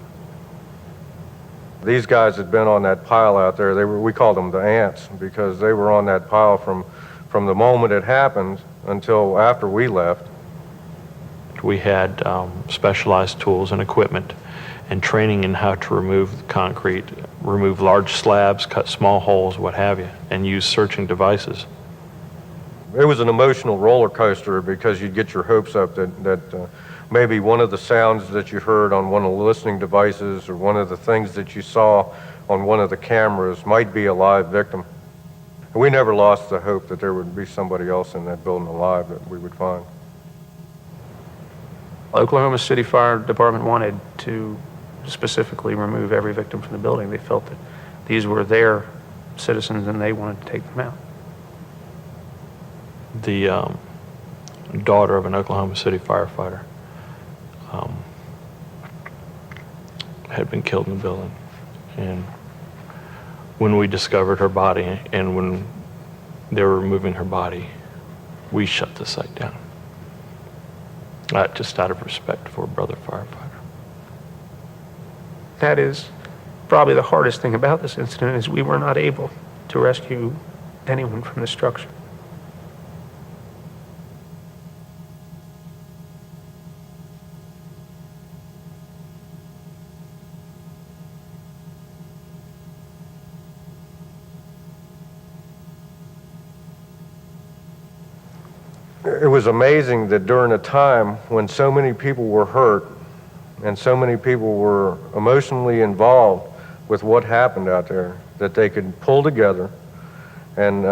These guys had been on that pile out there. We called them the ants because they were on that pile from the moment it happened until after we left. We had specialized tools and equipment and training in how to remove the concrete, remove large slabs, cut small holes, what have you, and use searching devices. It was an emotional roller coaster because you'd get your hopes up that maybe one of the sounds that you heard on one of the listening devices or one of the things that you saw on one of the cameras might be a live victim. And we never lost the hope that there would be somebody else in that building alive that we would find. Oklahoma City Fire Department wanted to specifically remove every victim from the building. They felt that these were their citizens and they wanted to take them out. The daughter of an Oklahoma City firefighter had been killed in the building. And when we discovered her body and when they were removing her body, we shut the site down. Just out of respect for a brother firefighter. That is probably the hardest thing about this incident is we were not able to rescue anyone from the structure. It was amazing that during a time when so many people were hurt and so many people were emotionally involved with what happened out there, that they could pull together and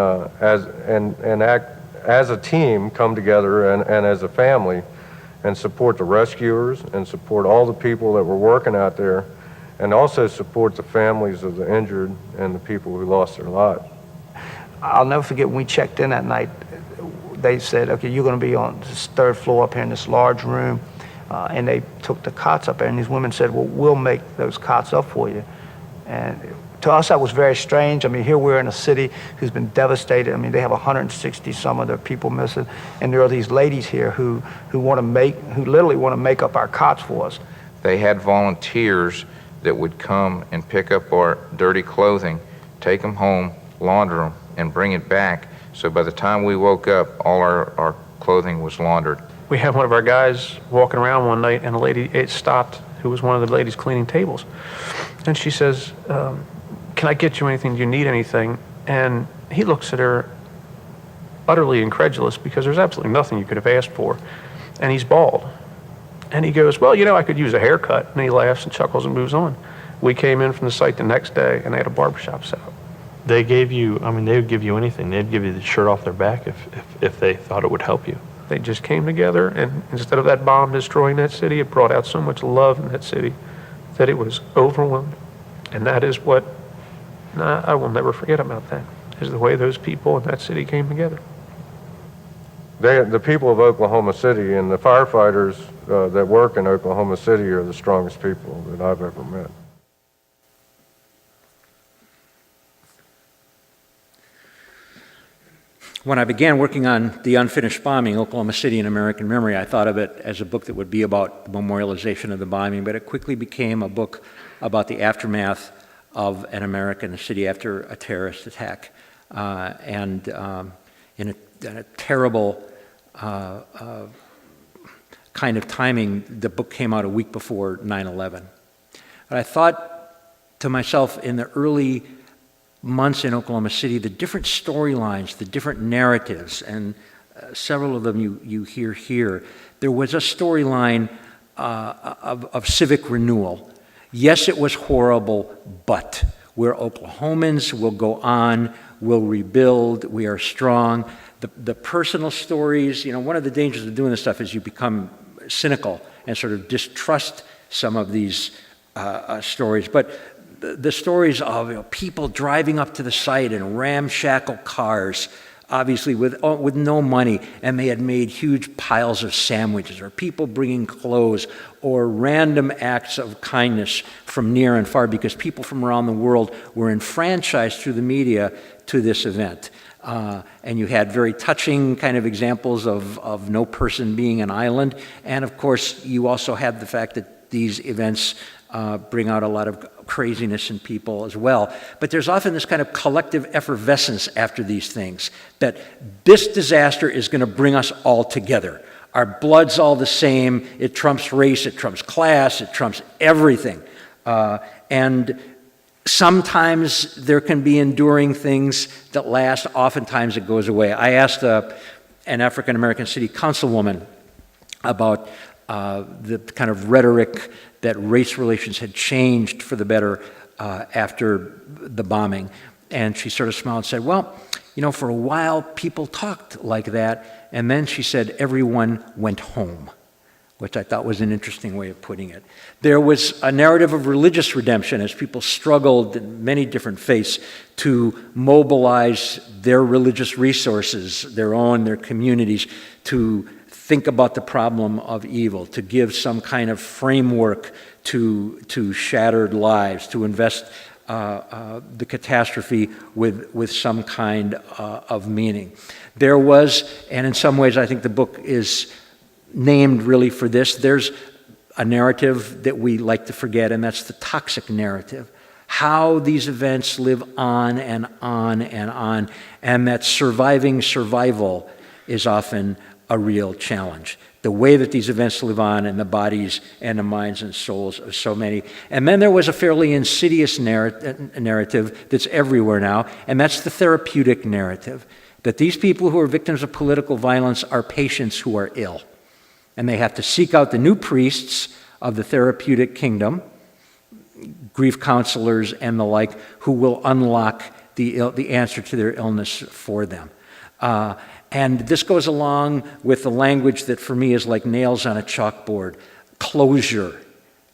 act as a team, come together and as a family and support the rescuers and support all the people that were working out there, and also support the families of the injured and the people who lost their lives. I'll never forget when we checked in that night, they said, okay, you're going to be on this third floor up here in this large room. And they took the cots up there, and these women said, well, we'll make those cots up for you. And to us, that was very strange. I mean, here we're in a city who's been devastated. I mean, they have 160 some of their people missing, and there are these ladies here who literally want to make up our cots for us. They had volunteers that would come and pick up our dirty clothing, take them home, launder them, and bring it back. So by the time we woke up, all our clothing was laundered. We had one of our guys walking around one night, and a lady stopped who was one of the ladies cleaning tables. And she says, can I get you anything? Do you need anything? And he looks at her utterly incredulous, because there's absolutely nothing you could have asked for. And he's bald. And he goes, well, I could use a haircut. And he laughs and chuckles and moves on. We came in from the site the next day, and they had a barbershop set up. They gave you, they would give you anything. They'd give you the shirt off their back if they thought it would help you. They just came together, and instead of that bomb destroying that city, it brought out so much love in that city that it was overwhelming. And that is what I will never forget about that, is the way those people in that city came together. The people of Oklahoma City and the firefighters that work in Oklahoma City are the strongest people that I've ever met. When I began working on The Unfinished Bombing, Oklahoma City in American Memory, I thought of it as a book that would be about the memorialization of the bombing, but it quickly became a book about the aftermath of an American city after a terrorist attack. In a terrible kind of timing, the book came out a week before 9/11. But I thought to myself, in the early months in Oklahoma City, the different storylines, the different narratives, and several of them you hear here, there was a storyline of civic renewal. Yes, it was horrible, but we're Oklahomans, we'll go on, we'll rebuild, we are strong. The personal stories, one of the dangers of doing this stuff is you become cynical and sort of distrust some of these stories. But the stories of people driving up to the site in ramshackle cars, obviously with no money, and they had made huge piles of sandwiches, or people bringing clothes, or random acts of kindness from near and far, because people from around the world were enfranchised through the media to this event. And you had very touching kind of examples of no person being an island, and of course you also had the fact that these events bring out a lot of craziness in people as well. But there's often this kind of collective effervescence after these things, that this disaster is going to bring us all together. Our blood's all the same. It trumps race, it trumps class, it trumps everything. And sometimes there can be enduring things that last. Oftentimes it goes away. I asked an African-American city councilwoman about the kind of rhetoric that race relations had changed for the better after the bombing. And she sort of smiled and said, well, for a while people talked like that, and then she said everyone went home, which I thought was an interesting way of putting it. There was a narrative of religious redemption as people struggled in many different faiths to mobilize their religious resources, their communities, to think about the problem of evil, to give some kind of framework to shattered lives, to invest the catastrophe with some kind of meaning. There was, and in some ways I think the book is named really for this, there's a narrative that we like to forget, and that's the toxic narrative. how these events live on and on and on, and that surviving survival is often a real challenge. The way that these events live on in the bodies and the minds and souls of so many. And then there was a fairly insidious narrative that's everywhere now, and that's the therapeutic narrative, that these people who are victims of political violence are patients who are ill. And they have to seek out the new priests of the therapeutic kingdom, grief counselors and the like, who will unlock the answer to their illness for them. And this goes along with the language that for me is like nails on a chalkboard. Closure,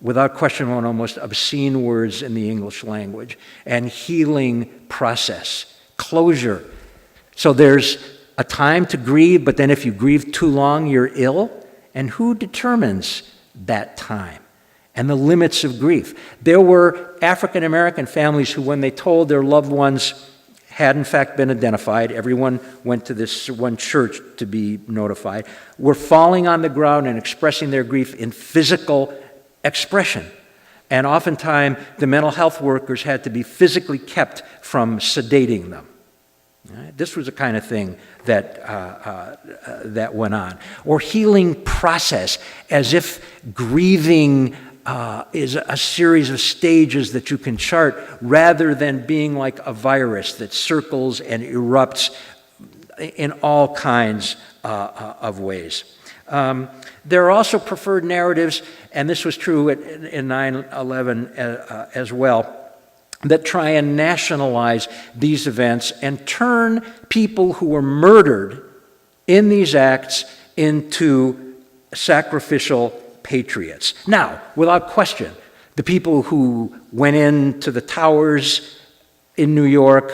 without question, one of the most obscene words in the English language. And healing process. Closure. So there's a time to grieve, but then if you grieve too long, you're ill. And who determines that time and the limits of grief? There were African American families who, when they told their loved ones had in fact been identified, everyone went to this one church to be notified, were falling on the ground and expressing their grief in physical expression. And oftentimes the mental health workers had to be physically kept from sedating them. Right? This was the kind of thing that went on. Or healing process, as if grieving is a series of stages that you can chart, rather than being like a virus that circles and erupts in all kinds of ways. There are also preferred narratives, and this was true in 9/11 as well, that try and nationalize these events and turn people who were murdered in these acts into sacrificial patriots. Now, without question, the people who went into the towers in New York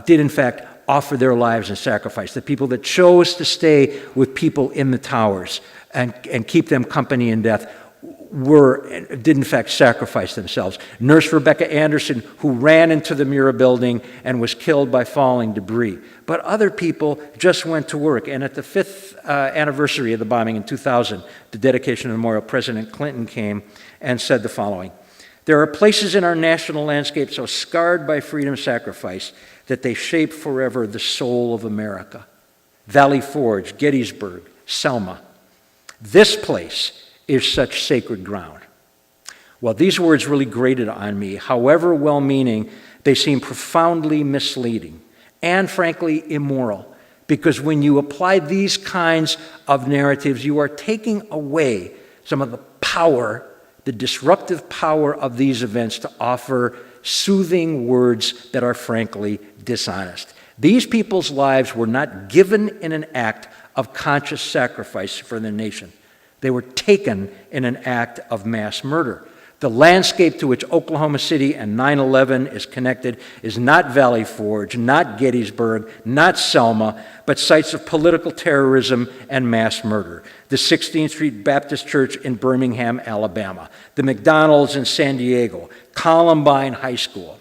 did in fact offer their lives in sacrifice. The people that chose to stay with people in the towers and keep them company in death did in fact sacrifice themselves. Nurse Rebecca Anderson, who ran into the Murrah building and was killed by falling debris. But other people just went to work. And at the 5th anniversary of the bombing in 2000, the dedication of the memorial, President Clinton came and said the following: "There are places in our national landscape so scarred by freedom sacrifice that they shape forever the soul of America. Valley Forge, Gettysburg, Selma. This place is such sacred ground." Well, these words really grated on me. However well-meaning, they seem profoundly misleading and, frankly, immoral. Because when you apply these kinds of narratives, you are taking away some of the power, the disruptive power of these events to offer soothing words that are, frankly, dishonest. These people's lives were not given in an act of conscious sacrifice for the nation. They were taken in an act of mass murder. The landscape to which Oklahoma City and 9/11 is connected is not Valley Forge, not Gettysburg, not Selma, but sites of political terrorism and mass murder. The 16th Street Baptist Church in Birmingham, Alabama. The McDonald's in San Diego. Columbine High School.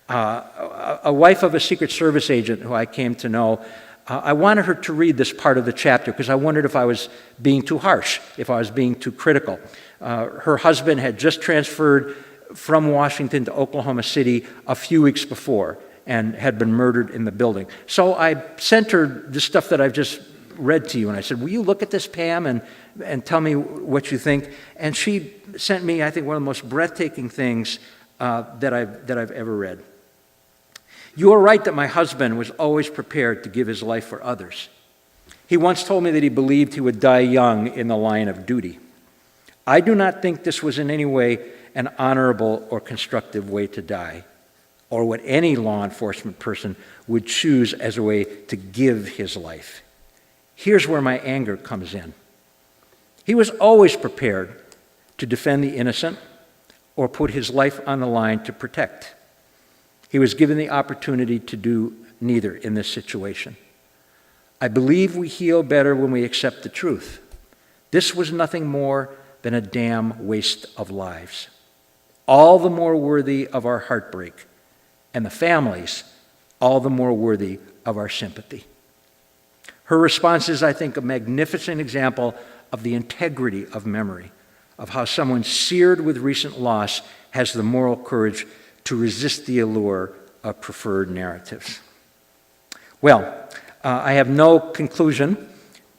A wife of a Secret Service agent who I came to know, I wanted her to read this part of the chapter because I wondered if I was being too harsh, if I was being too critical. Her husband had just transferred from Washington to Oklahoma City a few weeks before and had been murdered in the building. So I sent her the stuff that I've just read to you, and I said, "Will you look at this, Pam, and tell me what you think?" And she sent me, I think, one of the most breathtaking things that I've ever read. "You are right that my husband was always prepared to give his life for others. He once told me that he believed he would die young in the line of duty. I do not think this was in any way an honorable or constructive way to die, or what any law enforcement person would choose as a way to give his life. Here's where my anger comes in. He was always prepared to defend the innocent or put his life on the line to protect. He was given the opportunity to do neither in this situation. I believe we heal better when we accept the truth. This was nothing more than a damn waste of lives. All the more worthy of our heartbreak, and the families all the more worthy of our sympathy." Her response is, I think, a magnificent example of the integrity of memory, of how someone seared with recent loss has the moral courage to resist the allure of preferred narratives. Well, I have no conclusion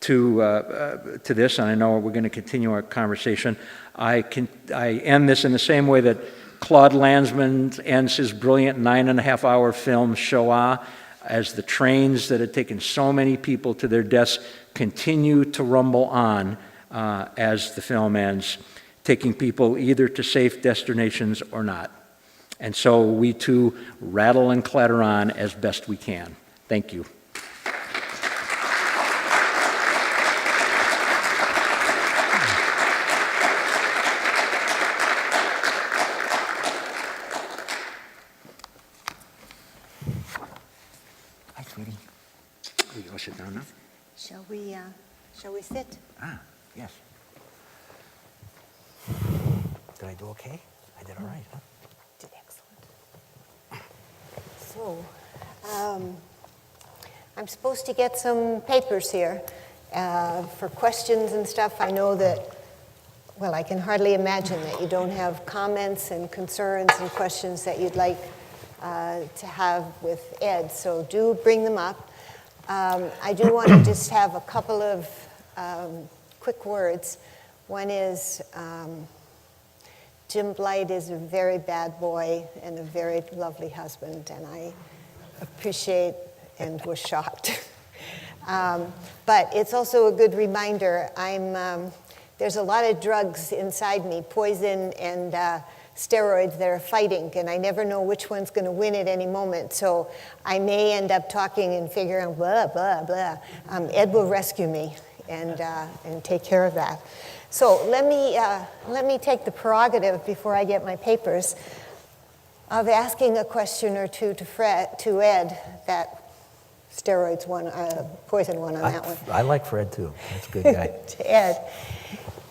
to this, and I know we're going to continue our conversation. I end this in the same way that Claude Lanzmann ends his brilliant 9.5-hour film Shoah, as the trains that had taken so many people to their deaths continue to rumble on as the film ends, taking people either to safe destinations or not. And so we too rattle and clatter on as best we can. Thank you. Hi, sweetie. We go sit down now? Shall we sit? Ah, yes. Did I do okay? I did all right, huh? Did excellent. So, I'm supposed to get some papers here for questions and stuff. I know that, well, I can hardly imagine that you don't have comments and concerns and questions that you'd like to have with Ed, so do bring them up. I do want to just have a couple of quick words. One is Jim Blight is a very bad boy and a very lovely husband, and I appreciate and was shocked. But it's also a good reminder. There's a lot of drugs inside me, poison and steroids that are fighting, and I never know which one's going to win at any moment. So I may end up talking and figuring blah, blah, blah. Ed will rescue me and take care of that. So let me take the prerogative before I get my papers of asking a question or two to Ed. That steroids one, poison one on that one. I like Fred too. That's a good guy. To Ed,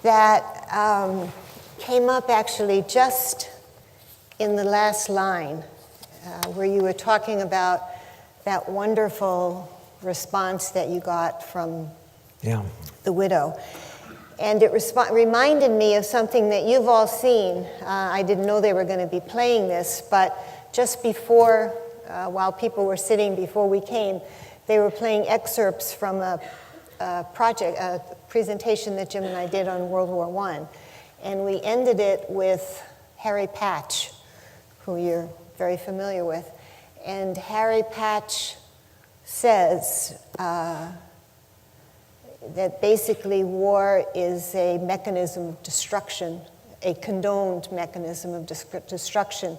that came up actually just in the last line, where you were talking about that wonderful response that you got from the widow. And it reminded me of something that you've all seen. I didn't know they were going to be playing this, but just before, while people were sitting before we came, they were playing excerpts from a presentation that Jim and I did on World War I. And we ended it with Harry Patch, who you're very familiar with. And Harry Patch says that basically war is a mechanism of destruction, a condoned mechanism of destruction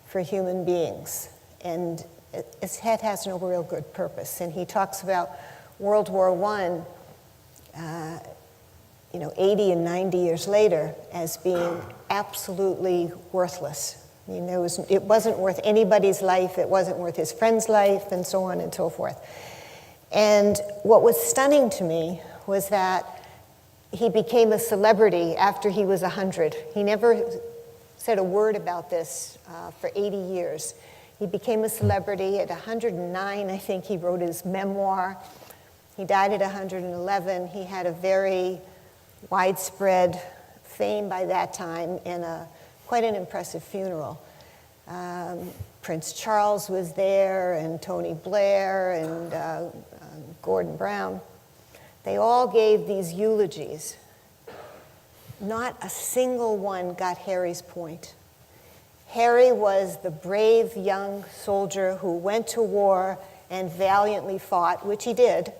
for human beings. And it has no real good purpose. And he talks about World War I, 80 and 90 years later, as being absolutely worthless. I mean, it wasn't worth anybody's life, it wasn't worth his friend's life, and so on and so forth. And what was stunning to me was that he became a celebrity after he was 100. He never said a word about this for 80 years. He became a celebrity at 109, I think he wrote his memoir. He died at 111. He had a very widespread fame by that time and quite an impressive funeral. Prince Charles was there, and Tony Blair, and Gordon Brown. They all gave these eulogies. Not a single one got Harry's point. Harry was the brave young soldier who went to war and valiantly fought, which he did.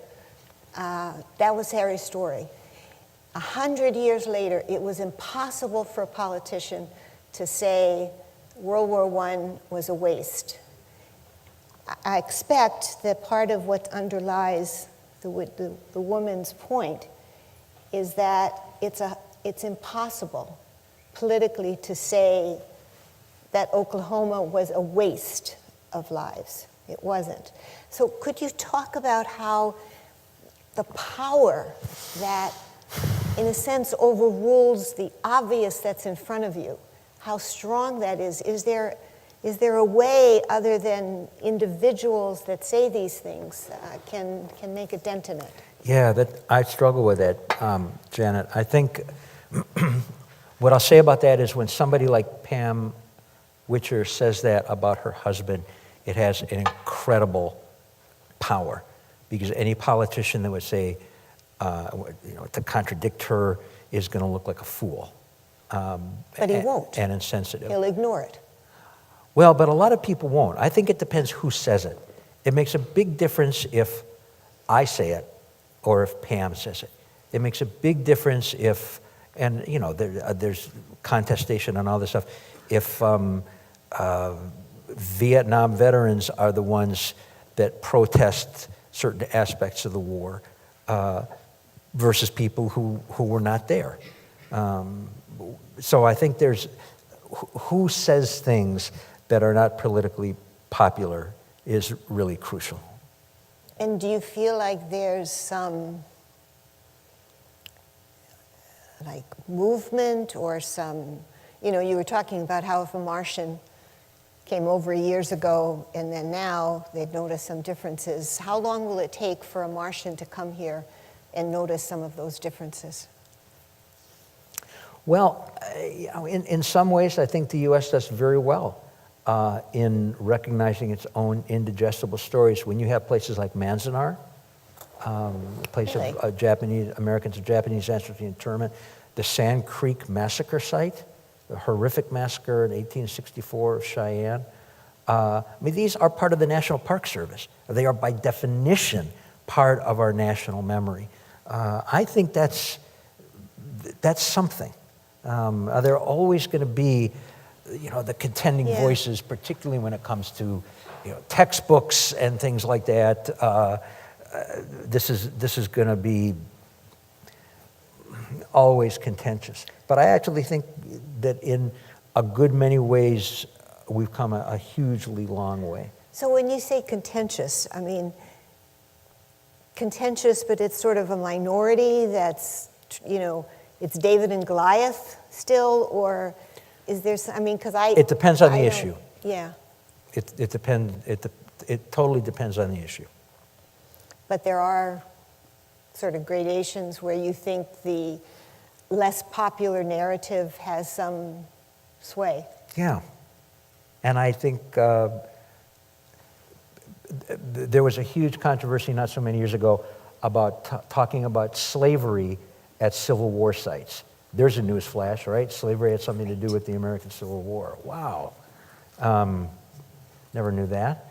That was Harry's story. 100 years later, it was impossible for a politician to say World War I was a waste. I expect that part of what underlies the woman's point is that it's impossible politically to say that Oklahoma was a waste of lives. It wasn't. So could you talk about how the power that, in a sense, overrules the obvious that's in front of you, how strong that is? Is there a way other than individuals that say these things can make a dent in it? Yeah, I struggle with that, Janet. I think what I'll say about that is when somebody like Pam Witcher says that about her husband, it has an incredible power, because any politician that would say, to contradict her is going to look like a fool. But he won't. And insensitive. He'll ignore it. Well, but a lot of people won't. I think it depends who says it. It makes a big difference if I say it or if Pam says it. It makes a big difference if, and there's contestation and all this stuff, if Vietnam veterans are the ones that protest certain aspects of the war versus people who were not there. So I think there's who says things that are not politically popular is really crucial. And do you feel like there's some movement or some, you were talking about how if a Martian came over years ago and then now they've noticed some differences, how long will it take for a Martian to come here and notice some of those differences? Well, in some ways, I think the U.S. does very well in recognizing its own indigestible stories. When you have places like Manzanar, a place Really? of Americans of Japanese ancestry internment, the Sand Creek Massacre site, the horrific massacre in 1864 of Cheyenne. These are part of the National Park Service. They are by definition part of our national memory. I think that's something. There are always going to be, the contending voices, particularly when it comes to, textbooks and things like that. This is going to be always contentious. But I actually think that in a good many ways, we've come a hugely long way. So when you say contentious, contentious, but it's sort of a minority that's, it's David and Goliath still, or is there, because It depends on the issue. Yeah. It depends. It totally depends on the issue. But there are sort of gradations where you think the less popular narrative has some sway. Yeah. And I think there was a huge controversy not so many years ago about talking about slavery at Civil War sites. There's a news flash, right? Slavery had something to do with the American Civil War. Wow. Never knew that.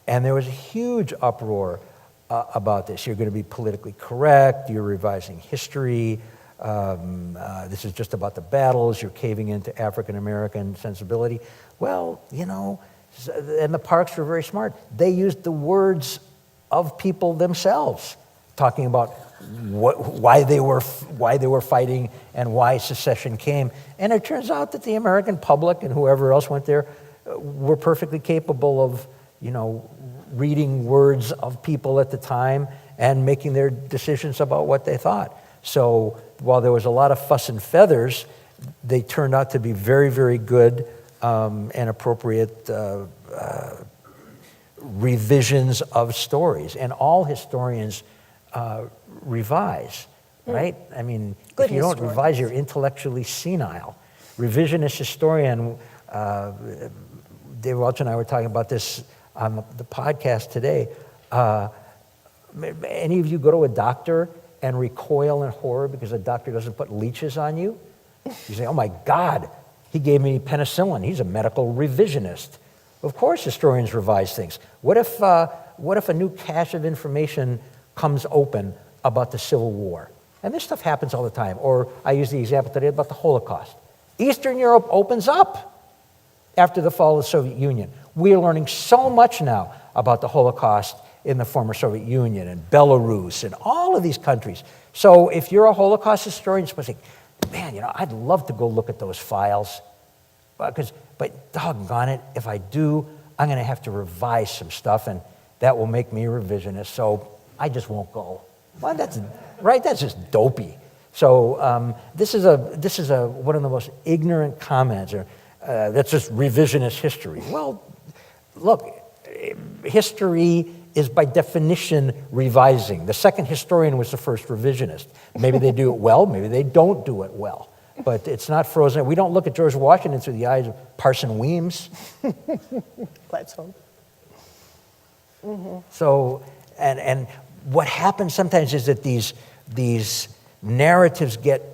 And there was a huge uproar about this. You're going to be politically correct. You're revising history. This is just about the battles. You're caving into African American sensibility. Well, and the parks were very smart. They used the words of people themselves, talking about why they were fighting and why secession came. And it turns out that the American public and whoever else went there were perfectly capable of, reading words of people at the time and making their decisions about what they thought. So while there was a lot of fuss and feathers, they turned out to be very, very good and appropriate revisions of stories. And all historians revise, right? Good if you don't historians. revise, you're intellectually senile. Revisionist historian, Dave Welch and I were talking about this on the podcast today. Any of you go to a doctor and recoil in horror because a doctor doesn't put leeches on you? You say, oh my God, he gave me penicillin. He's a medical revisionist. Of course historians revise things. What if a new cache of information comes open about the Civil War? And this stuff happens all the time. Or I use the example today about the Holocaust. Eastern Europe opens up after the fall of the Soviet Union. We are learning so much now about the Holocaust in the former Soviet Union and Belarus and all of these countries. So if you're a Holocaust historian, you're supposed to think, man, I'd love to go look at those files. But doggone it, if I do, I'm going to have to revise some stuff, and that will make me a revisionist, so I just won't go. Well, that's just dopey. So this is one of the most ignorant comments. That's just revisionist history. Well, look, history is by definition revising. The second historian was the first revisionist. Maybe they do it well, maybe they don't do it well. but it's not frozen. We don't look at George Washington through the eyes of Parson Weems. Let's hope. Mm-hmm. So, and what happens sometimes is that these narratives get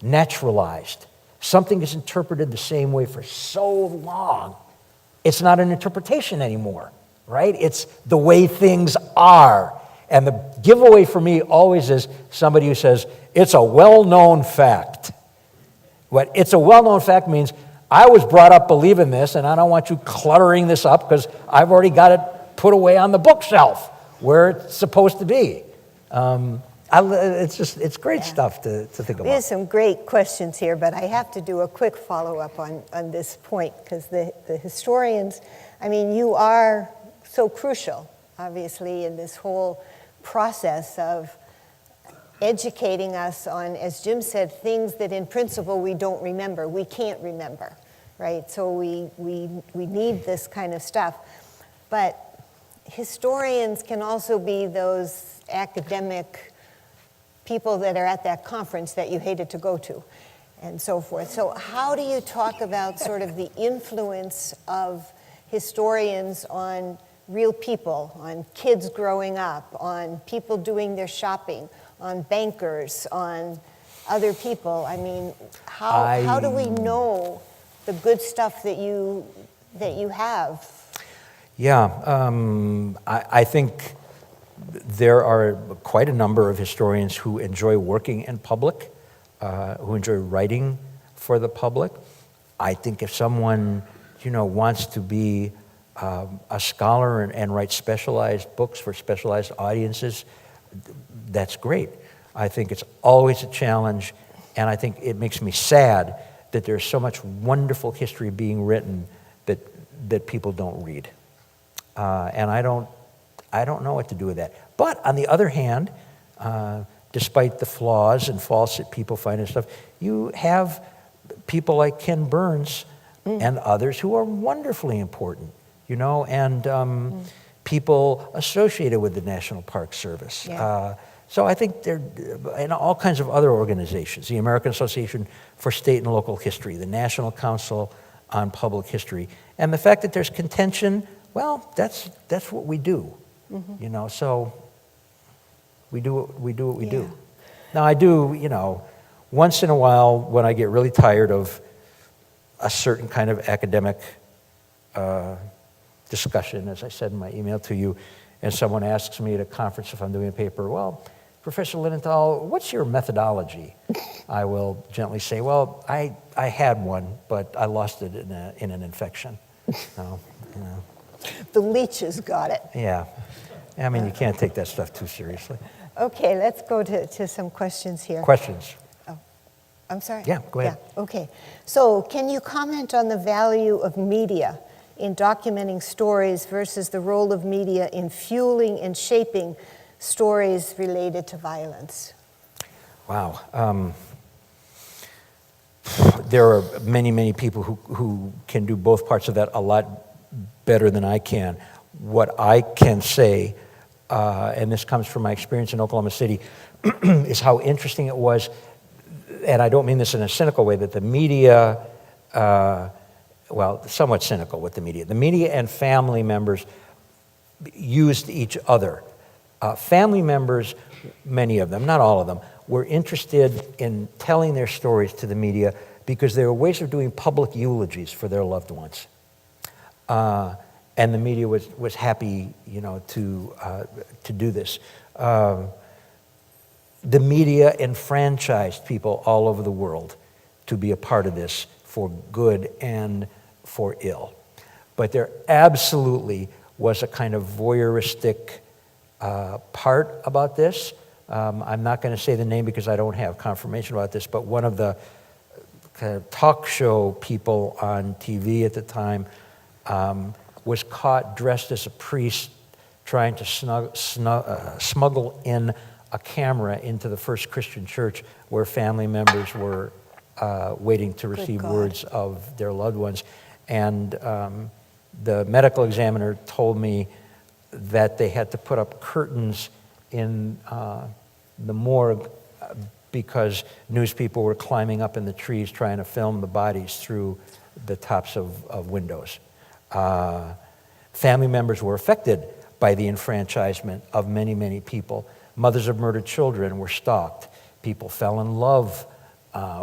naturalized. Something is interpreted the same way for so long, it's not an interpretation anymore, right? It's the way things are. And the giveaway for me always is somebody who says, it's a well-known fact. What it's a well-known fact means, I was brought up believing this, and I don't want you cluttering this up because I've already got it put away on the bookshelf where it's supposed to be. It's great stuff to think about. There's some great questions here, but I have to do a quick follow-up on this point, because the historians, I mean, you are so crucial, obviously, in this whole process of educating us on, as Jim said, things that in principle we don't remember, we can't remember, right? So we need this kind of stuff. But historians can also be those academic people that are at that conference that you hated to go to, and so forth. So how do you talk about sort of the influence of historians on real people, on kids growing up, on people doing their shopping, on bankers, on other people? I mean, how do we know the good stuff that you have? Yeah, I think there are quite a number of historians who enjoy working in public, who enjoy writing for the public. I think if someone, wants to be a scholar and write specialized books for specialized audiences, that's great. I think it's always a challenge, and I think it makes me sad that there's so much wonderful history being written that people don't read. And I don't know what to do with that. But on the other hand, despite the flaws and faults that people find and stuff, you have people like Ken Burns and others who are wonderfully important, and people associated with the National Park Service. Yeah. So I think there, and all kinds of other organizations, the American Association for State and Local History, the National Council on Public History, and the fact that there's contention. Well, that's what we do, so we do what we do. Now, I do, once in a while when I get really tired of a certain kind of academic discussion, as I said in my email to you, and someone asks me at a conference if I'm doing a paper, well, Professor Linenthal, what's your methodology? I will gently say, well, I had one, but I lost it in an infection. The leeches got it. Yeah. I mean, you can't take that stuff too seriously. Okay, let's go to some questions here. Questions? Oh, I'm sorry? Yeah, go ahead. Yeah, okay. So can you comment on the value of media in documenting stories versus the role of media in fueling and shaping stories related to violence? Wow. There are many, many people who can do both parts of that a lot better than I can. What I can say, and this comes from my experience in Oklahoma City, is how interesting it was, and I don't mean this in a cynical way, that the media, somewhat cynical with the media and family members used each other. Family members, many of them, not all of them, were interested in telling their stories to the media because they were ways of doing public eulogies for their loved ones. And the media was happy, to do this. The media enfranchised people all over the world to be a part of this for good and for ill. But there absolutely was a kind of voyeuristic part about this. I'm not going to say the name because I don't have confirmation about this, but one of the kind of talk show people on TV at the time was caught dressed as a priest trying to smuggle in a camera into the First Christian Church where family members were waiting to receive words of their loved ones. And the medical examiner told me that they had to put up curtains in the morgue because news people were climbing up in the trees trying to film the bodies through the tops of windows. Family members were affected by the enfranchisement of many, many people. Mothers of murdered children were stalked. People fell in love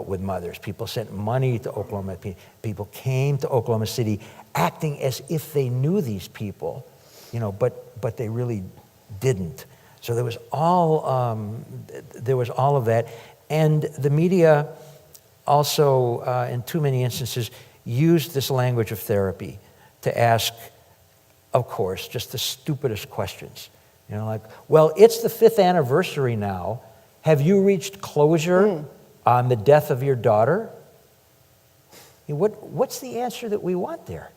with mothers. People sent money to Oklahoma. People came to Oklahoma City acting as if they knew these people, but they really didn't. So there was all of that, and the media also, in too many instances, used this language of therapy to ask, of course, just the stupidest questions. Like, well, it's the 5th anniversary now. Have you reached closure on the death of your daughter? What's the answer that we want there?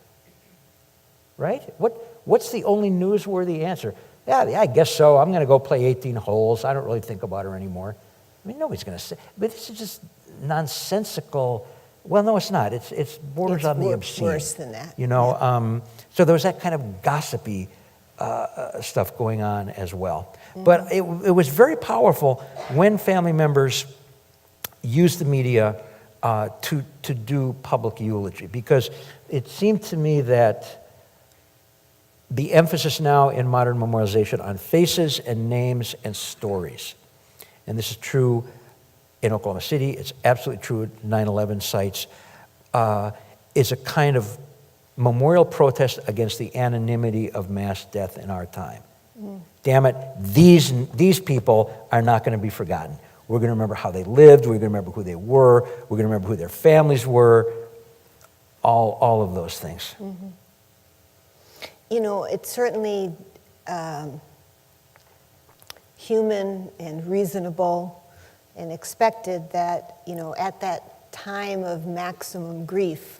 Right? What's the only newsworthy answer? Yeah, I guess so. I'm going to go play 18 holes. I don't really think about her anymore. I mean, nobody's going to say. But this is just nonsensical. Well, no, it's not. It's borders on the obscene. Worse than that. So there was that kind of gossipy stuff going on as well. But it was very powerful when family members used the media to do public eulogy, because it seemed to me that the emphasis now in modern memorialization on faces and names and stories, and this is true in Oklahoma City, it's absolutely true at 9/11 sites, is a kind of memorial protest against the anonymity of mass death in our time. Damn it, these people are not going to be forgotten. We're going to remember how they lived, we're going to remember who they were, we're going to remember who their families were, all of those things. Mm-hmm. It's certainly human and reasonable and expected that, at that time of maximum grief,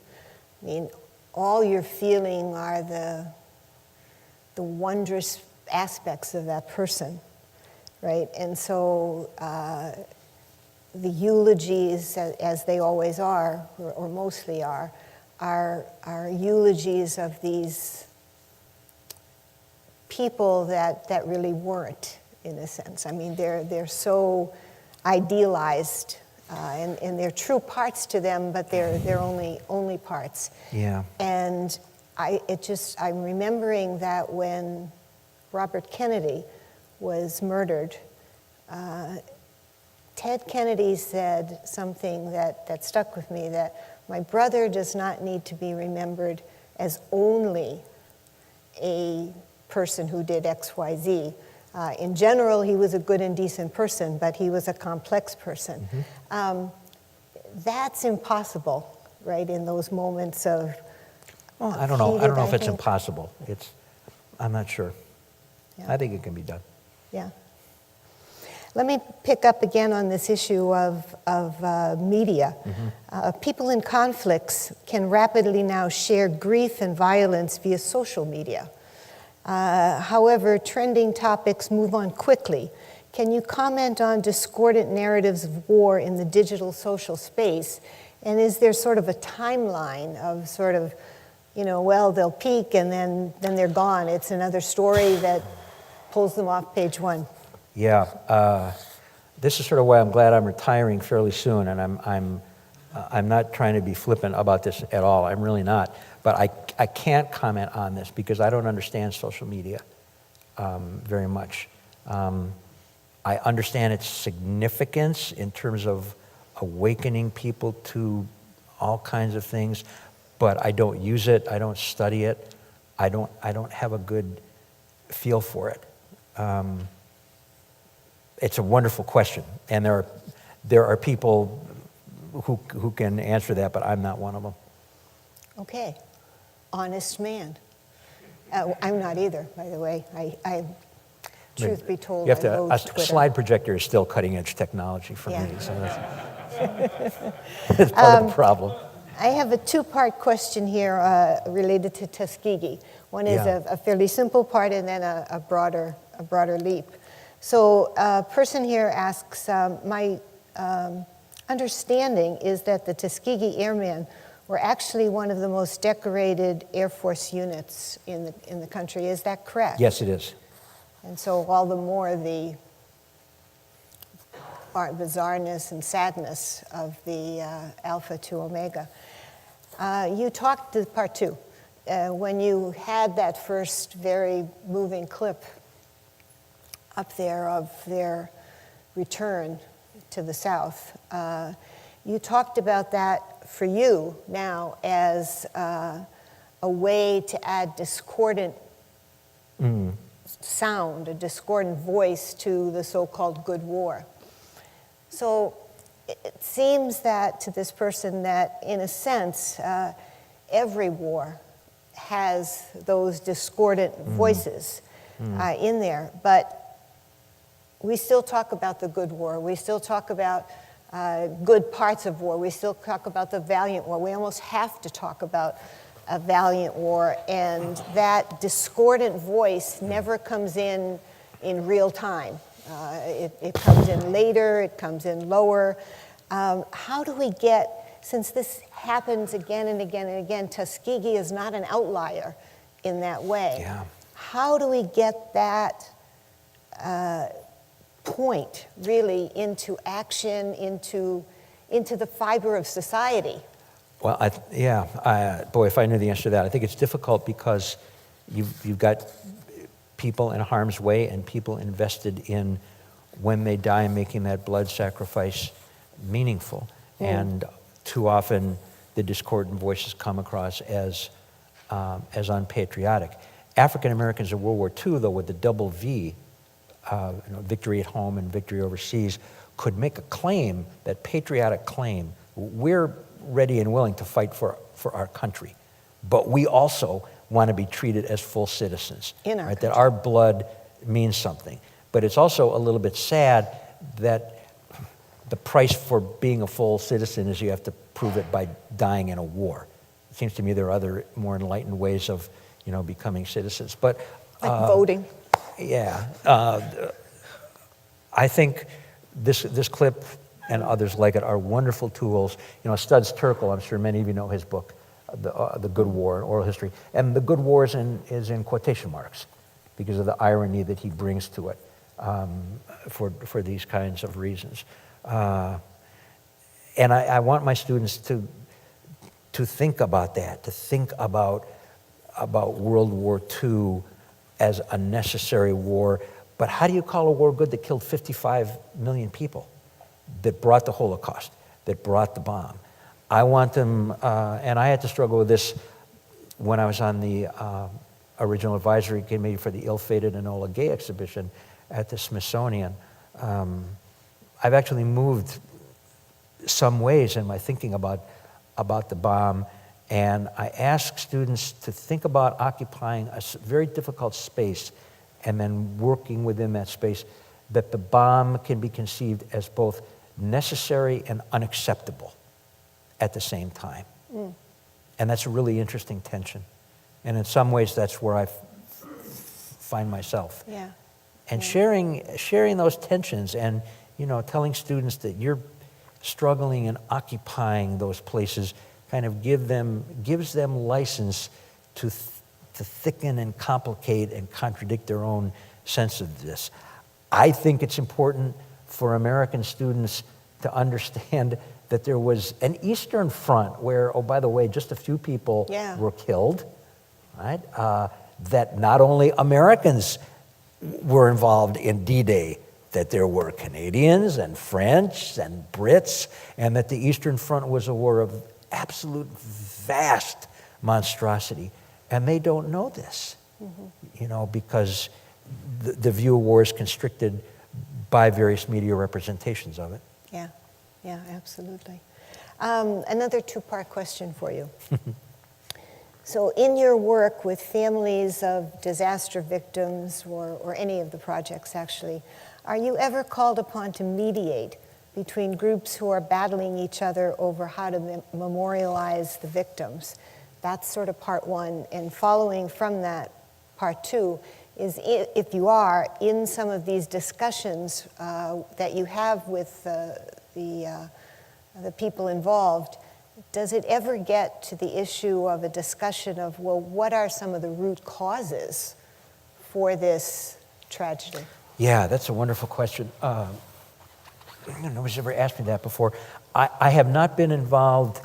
I mean, all you're feeling are the wondrous aspects of that person, right? And so the eulogies, as they always are, or mostly are eulogies of these people that really weren't, in a sense. I mean, they're so idealized, and they're true parts to them, but they're only parts. Yeah. And I'm remembering that when Robert Kennedy was murdered, Ted Kennedy said something that stuck with me, that my brother does not need to be remembered as only a person who did X, Y, Z. In general, he was a good and decent person, but he was a complex person. Mm-hmm. That's impossible, right, in those moments of well, I don't know if it's impossible. I'm not sure. Yeah. I think it can be done. Yeah. Let me pick up again on this issue of media. Mm-hmm. People in conflicts can rapidly now share grief and violence via social media. However, trending topics move on quickly. Can you comment on discordant narratives of war in the digital social space? And is there sort of a timeline of sort of, well, they'll peak and then they're gone. It's another story that pulls them off page one. Yeah. This is sort of why I'm glad I'm retiring fairly soon, and I'm not trying to be flippant about this at all. I'm really not. But I can't comment on this because I don't understand social media very much. I understand its significance in terms of awakening people to all kinds of things, but I don't use it. I don't study it. I don't have a good feel for it. It's a wonderful question, and there are people who can answer that, but I'm not one of them. Okay. Honest man. I'm not either, by the way. I truth be told, you have I loathe Twitter. A slide projector is still cutting edge technology for me, so that's part of the problem. I have a two-part question here related to Tuskegee. One is a fairly simple part, and then a broader leap. So a person here asks, my understanding is that the Tuskegee Airmen were actually one of the most decorated Air Force units in the country. Is that correct? Yes, it is. And so all the more bizarreness and sadness of the Alpha to Omega. You talked to part two, when you had that first very moving clip up there of their return to the South. You talked about that for you now as a way to add discordant sound, a discordant voice to the so-called good war. So it seems that to this person that, in a sense, every war has those discordant voices in there, but we still talk about the good war. We still talk about good parts of war. We still talk about the valiant war. We almost have to talk about a valiant war, and that discordant voice never comes in real time. It comes in later, it comes in lower. How do we get, since this happens again and again and again, Tuskegee is not an outlier in that way. Yeah. How do we get that point really into action, into the fiber of society? Well, boy, if I knew the answer to that. I think it's difficult because you've got people in harm's way and people invested in, when they die, making that blood sacrifice meaningful. And too often the discordant voices come across as unpatriotic. African Americans in World War II, though, with the double V, victory at home and victory overseas, could make a claim, that patriotic claim: we're ready and willing to fight for our country, but we also want to be treated as full citizens. Right? That our blood means something. But it's also a little bit sad that the price for being a full citizen is you have to prove it by dying in a war. It seems to me there are other more enlightened ways of, becoming citizens. But like voting. Yeah. I think this clip and others like it are wonderful tools. Studs Terkel, I'm sure many of you know his book, The Good War, Oral History. And the good war is in quotation marks because of the irony that he brings to it for these kinds of reasons. And I want my students to think about that, to think about World War II as a necessary war. But how do you call a war good that killed 55 million people, that brought the Holocaust, that brought the bomb? I want them, and I had to struggle with this when I was on the original advisory committee for the ill-fated Enola Gay exhibition at the Smithsonian. I've actually moved some ways in my thinking about the bomb, and I ask students to think about occupying a very difficult space and then working within that space, that the bomb can be conceived as both necessary and unacceptable at the same time. And that's a really interesting tension. And in some ways, that's where I find myself. Yeah. And sharing those tensions and, telling students that you're struggling and occupying those places kind of gives them license to thicken and complicate and contradict their own sense of this. I think it's important for American students to understand that there was an Eastern Front where, oh, by the way, just a few people were killed, right? That not only Americans were involved in D-Day, that there were Canadians and French and Brits, and that the Eastern Front was a war of absolute vast monstrosity. And they don't know this, because the view of war is constricted by various media representations of it. Yeah, absolutely. Another two-part question for you. So in your work with families of disaster victims, or any of the projects actually, are you ever called upon to mediate between groups who are battling each other over how to memorialize the victims? That's sort of part one. And following from that, part two, is if you are in some of these discussions that you have with the people involved, does it ever get to the issue of a discussion of, well, what are some of the root causes for this tragedy? Yeah, that's a wonderful question. nobody's ever asked me that before. I have not been involved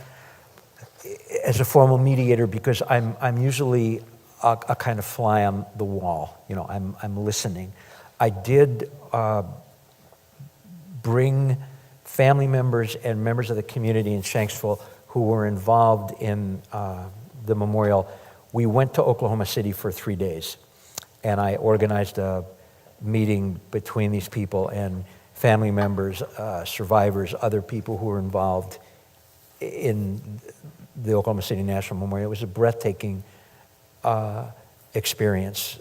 as a formal mediator because I'm usually a kind of fly on the wall. You know, I'm listening. I did bring family members and members of the community in Shanksville who were involved in the memorial. We went to Oklahoma City for 3 days, and I organized a meeting between these people and family members, survivors, other people who were involved in the Oklahoma City National Memorial. It was a breathtaking experience,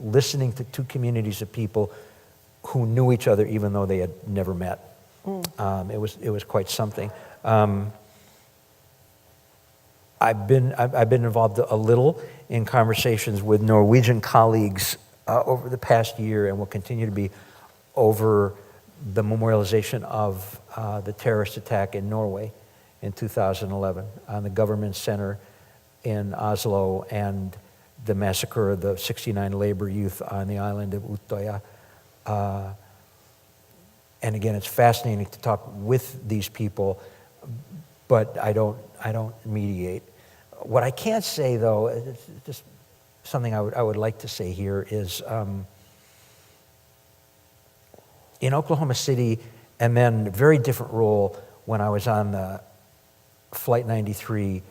listening to two communities of people who knew each other even though they had never met. It was quite something. I've been involved a little in conversations with Norwegian colleagues over the past year, and will continue to be over the memorialization of the terrorist attack in Norway in 2011 on the government center in Oslo and the massacre of the 69 labor youth on the island of Utøya. And again, it's fascinating to talk with these people, but I don't mediate. What I can't say, though, it's just something I would like to say here is in Oklahoma City, and then a very different role when I was on the Flight 93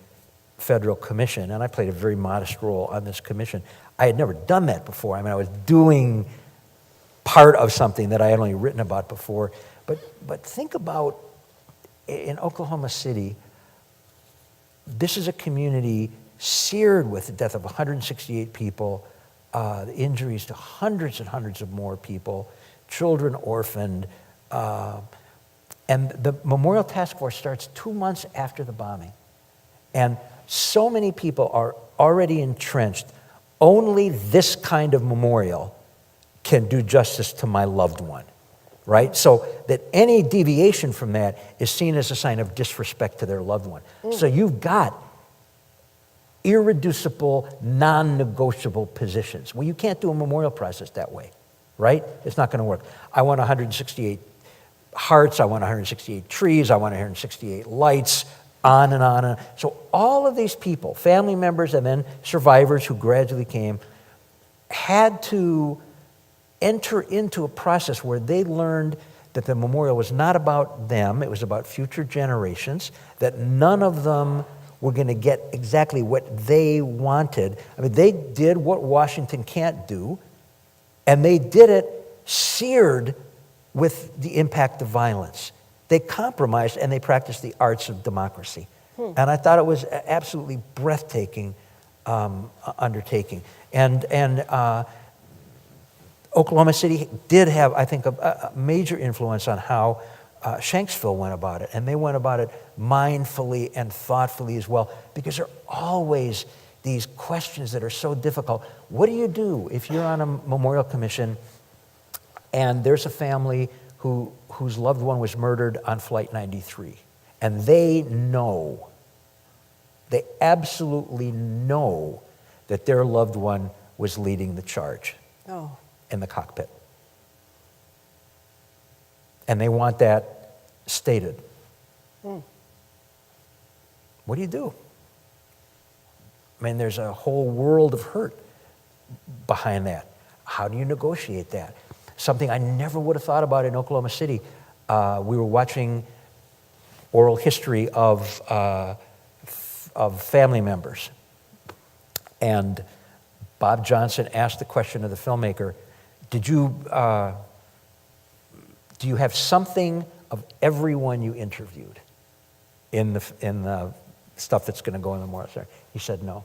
Federal Commission, and I played a very modest role on this commission. I had never done that before. I mean, I was doing part of something that I had only written about before. But think about, in Oklahoma City, this is a community seared with the death of 168 people, the injuries to hundreds and hundreds of more people, children orphaned, and the Memorial Task Force starts 2 months after the bombing. And so many people are already entrenched. Only this kind of memorial can do justice to my loved one, right? So that any deviation from that is seen as a sign of disrespect to their loved one. So you've got irreducible, non-negotiable positions. Well, you can't do a memorial process that way, right? It's not going to work. I want 168 hearts, I want 168 trees, I want 168 lights, on and on and on. So all of these people, family members and then survivors who gradually came, had to enter into a process where they learned that the memorial was not about them, it was about future generations, that none of them were going to get exactly what they wanted. I mean, they did what Washington can't do, and they did it seared with the impact of violence. They compromised and they practiced the arts of democracy. And I thought it was an absolutely breathtaking undertaking. And Oklahoma City did have, I think, a major influence on how Shanksville went about it. And they went about it mindfully and thoughtfully as well, because there are always these questions that are so difficult. What do you do if you're on a memorial commission and there's a family whose loved one was murdered on Flight 93, and they absolutely know that their loved one was leading the charge in the cockpit. And they want that stated. What do you do? I mean, there's a whole world of hurt behind that. How do you negotiate that? Something I never would have thought about in Oklahoma City. We were watching oral history of family members. And Bob Johnson asked the question of the filmmaker, do you have something of everyone you interviewed in the stuff that's going to go in the memorial center? He said, no.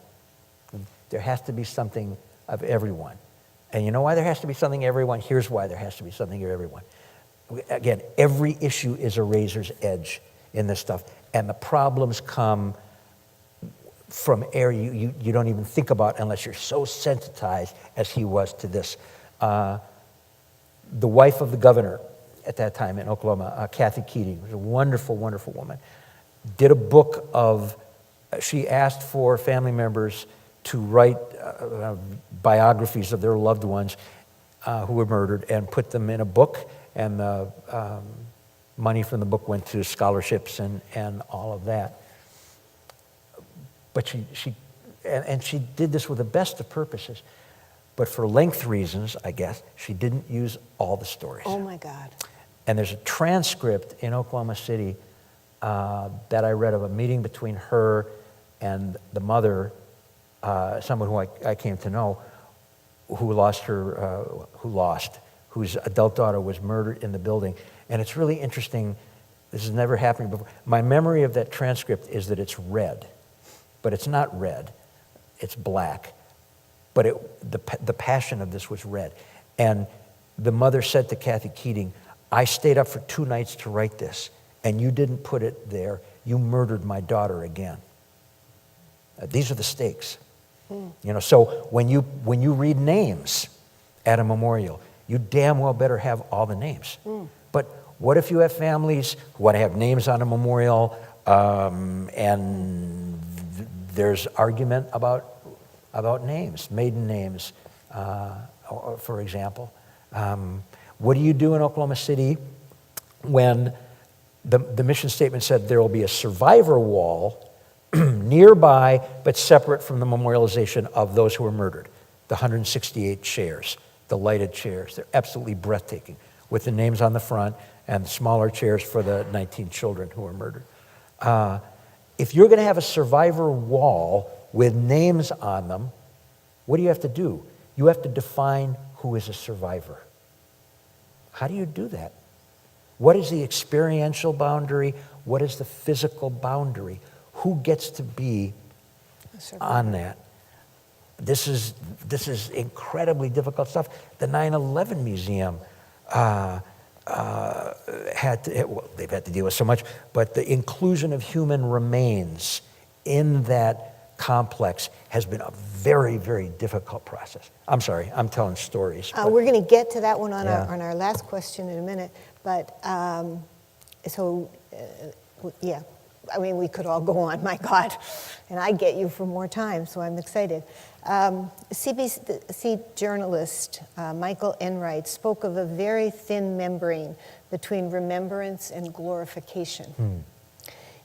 There has to be something of everyone. And you know why there has to be something of everyone? Here's why there has to be something of everyone. Again, every issue is a razor's edge in this stuff. And the problems come from area you don't even think about unless you're so sensitized as he was to this. The wife of the governor at that time in Oklahoma, Kathy Keating, was a wonderful, wonderful woman, did a book of, she asked for family members to write biographies of their loved ones who were murdered and put them in a book, and the money from the book went to scholarships and all of that. But she did this with the best of purposes. But for length reasons, I guess, she didn't use all the stories. Oh my God. And there's a transcript in Oklahoma City that I read of a meeting between her and the mother, someone who I came to know, whose adult daughter was murdered in the building. And it's really interesting. This has never happened before. My memory of that transcript is that it's red, but it's not red. It's black. But the passion of this was red. And the mother said to Kathy Keating, I stayed up for 2 nights to write this, and you didn't put it there. You murdered my daughter again. These are the stakes. You know, so when you read names at a memorial, you damn well better have all the names. But what if you have families who want to have names on a memorial, and there's argument about names, maiden names, for example. What do you do in Oklahoma City when the mission statement said there will be a survivor wall nearby but separate from the memorialization of those who were murdered? The 168 chairs, the lighted chairs, they're absolutely breathtaking, with the names on the front and the smaller chairs for the 19 children who were murdered. If you're going to have a survivor wall with names on them, what do you have to do? You have to define who is a survivor. How do you do that? What is the experiential boundary? What is the physical boundary? Who gets to be on that? This is incredibly difficult stuff. The 9/11 Museum they've had to deal with so much, but the inclusion of human remains in that complex has been a very, very difficult process. I'm sorry, I'm telling stories. We're going to get to that one on our last question in a minute, but yeah, I mean, we could all go on, my God, and I get you for more time, so I'm excited. CBC journalist Michael Enright spoke of a very thin membrane between remembrance and glorification.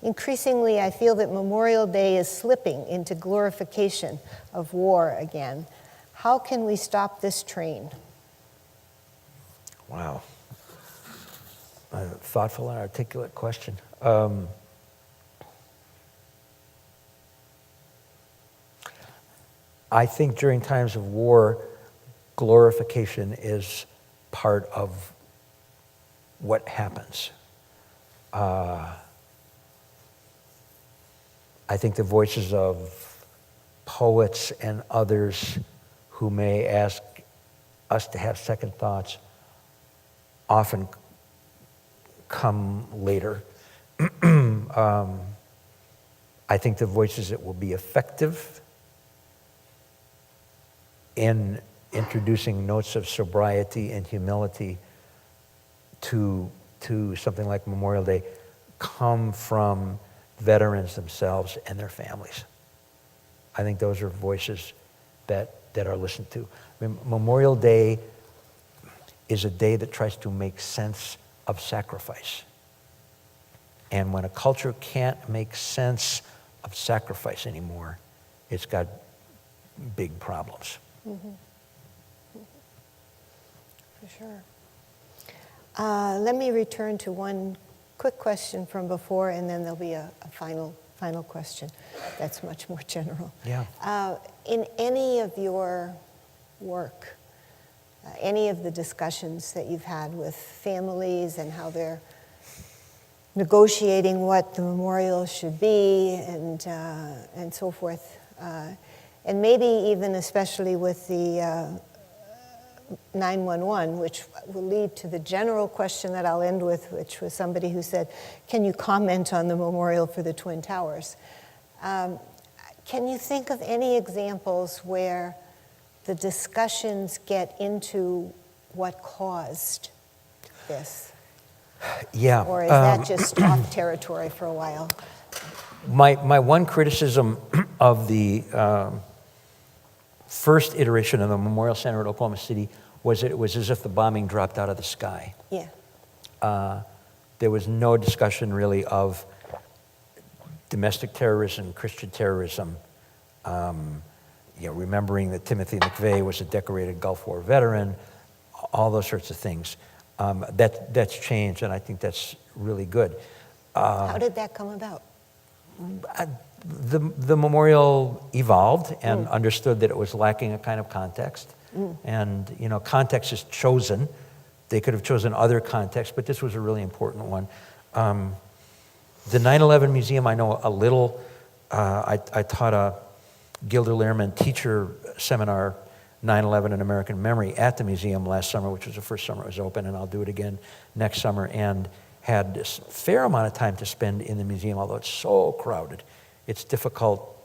Increasingly, I feel that Memorial Day is slipping into glorification of war again. How can we stop this train? Wow. A thoughtful and articulate question. I think during times of war, glorification is part of what happens. I think the voices of poets and others who may ask us to have second thoughts often come later. I think the voices that will be effective in introducing notes of sobriety and humility to something like Memorial Day come from veterans themselves and their families. I think those are voices that are listened to. I mean, Memorial Day is a day that tries to make sense of sacrifice. And when a culture can't make sense of sacrifice anymore, it's got big problems. For sure. Let me return to one quick question from before, and then there'll be a final question that's much more general. Yeah. In any of your work, any of the discussions that you've had with families and how they're negotiating what the memorial should be and so forth, and maybe even especially with the 911, which will lead to the general question that I'll end with, which was somebody who said, can you comment on the memorial for the Twin Towers? Can you think of any examples where the discussions get into what caused this? Yeah. Or is that just off territory for a while? My one criticism of the first iteration of the Memorial Center at Oklahoma City was that it was as if the bombing dropped out of the sky. Yeah. There was no discussion really of domestic terrorism, Christian terrorism, remembering that Timothy McVeigh was a decorated Gulf War veteran, all those sorts of things. That's changed, and I think that's really good. How did that come about? The memorial evolved and understood that it was lacking a kind of context. And, context is chosen. They could have chosen other contexts, but this was a really important one. The 9/11 Museum, I know a little. I taught a Gilder Lehrman teacher seminar, 9/11 and American Memory, at the museum last summer, which was the first summer it was open, and I'll do it again next summer, and had a fair amount of time to spend in the museum, although it's so crowded. It's difficult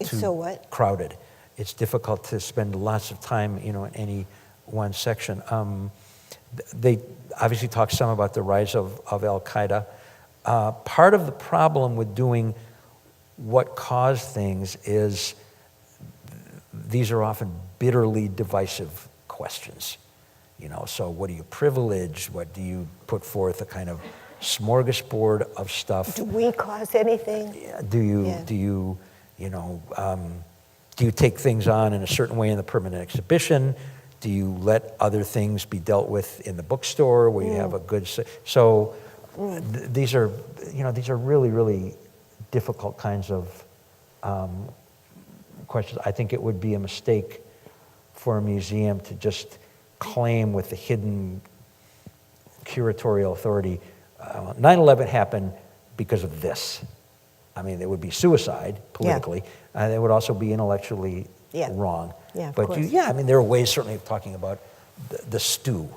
It's to... so what? Crowded. It's difficult to spend lots of time, in any one section. They obviously talk some about the rise of Al-Qaeda. Part of the problem with doing what caused things is these are often bitterly divisive questions. So what do you privilege? What do you put forth? A kind of smorgasbord of stuff. Do we cause anything? Do you take things on in a certain way in the permanent exhibition? Do you let other things be dealt with in the bookstore where you have a good... So these are really, really difficult kinds of questions. I think it would be a mistake for a museum to just claim with the hidden curatorial authority, 9/11 happened because of this. I mean, it would be suicide politically. It would also be intellectually wrong. Yeah, of but course. there are ways certainly of talking about the stew.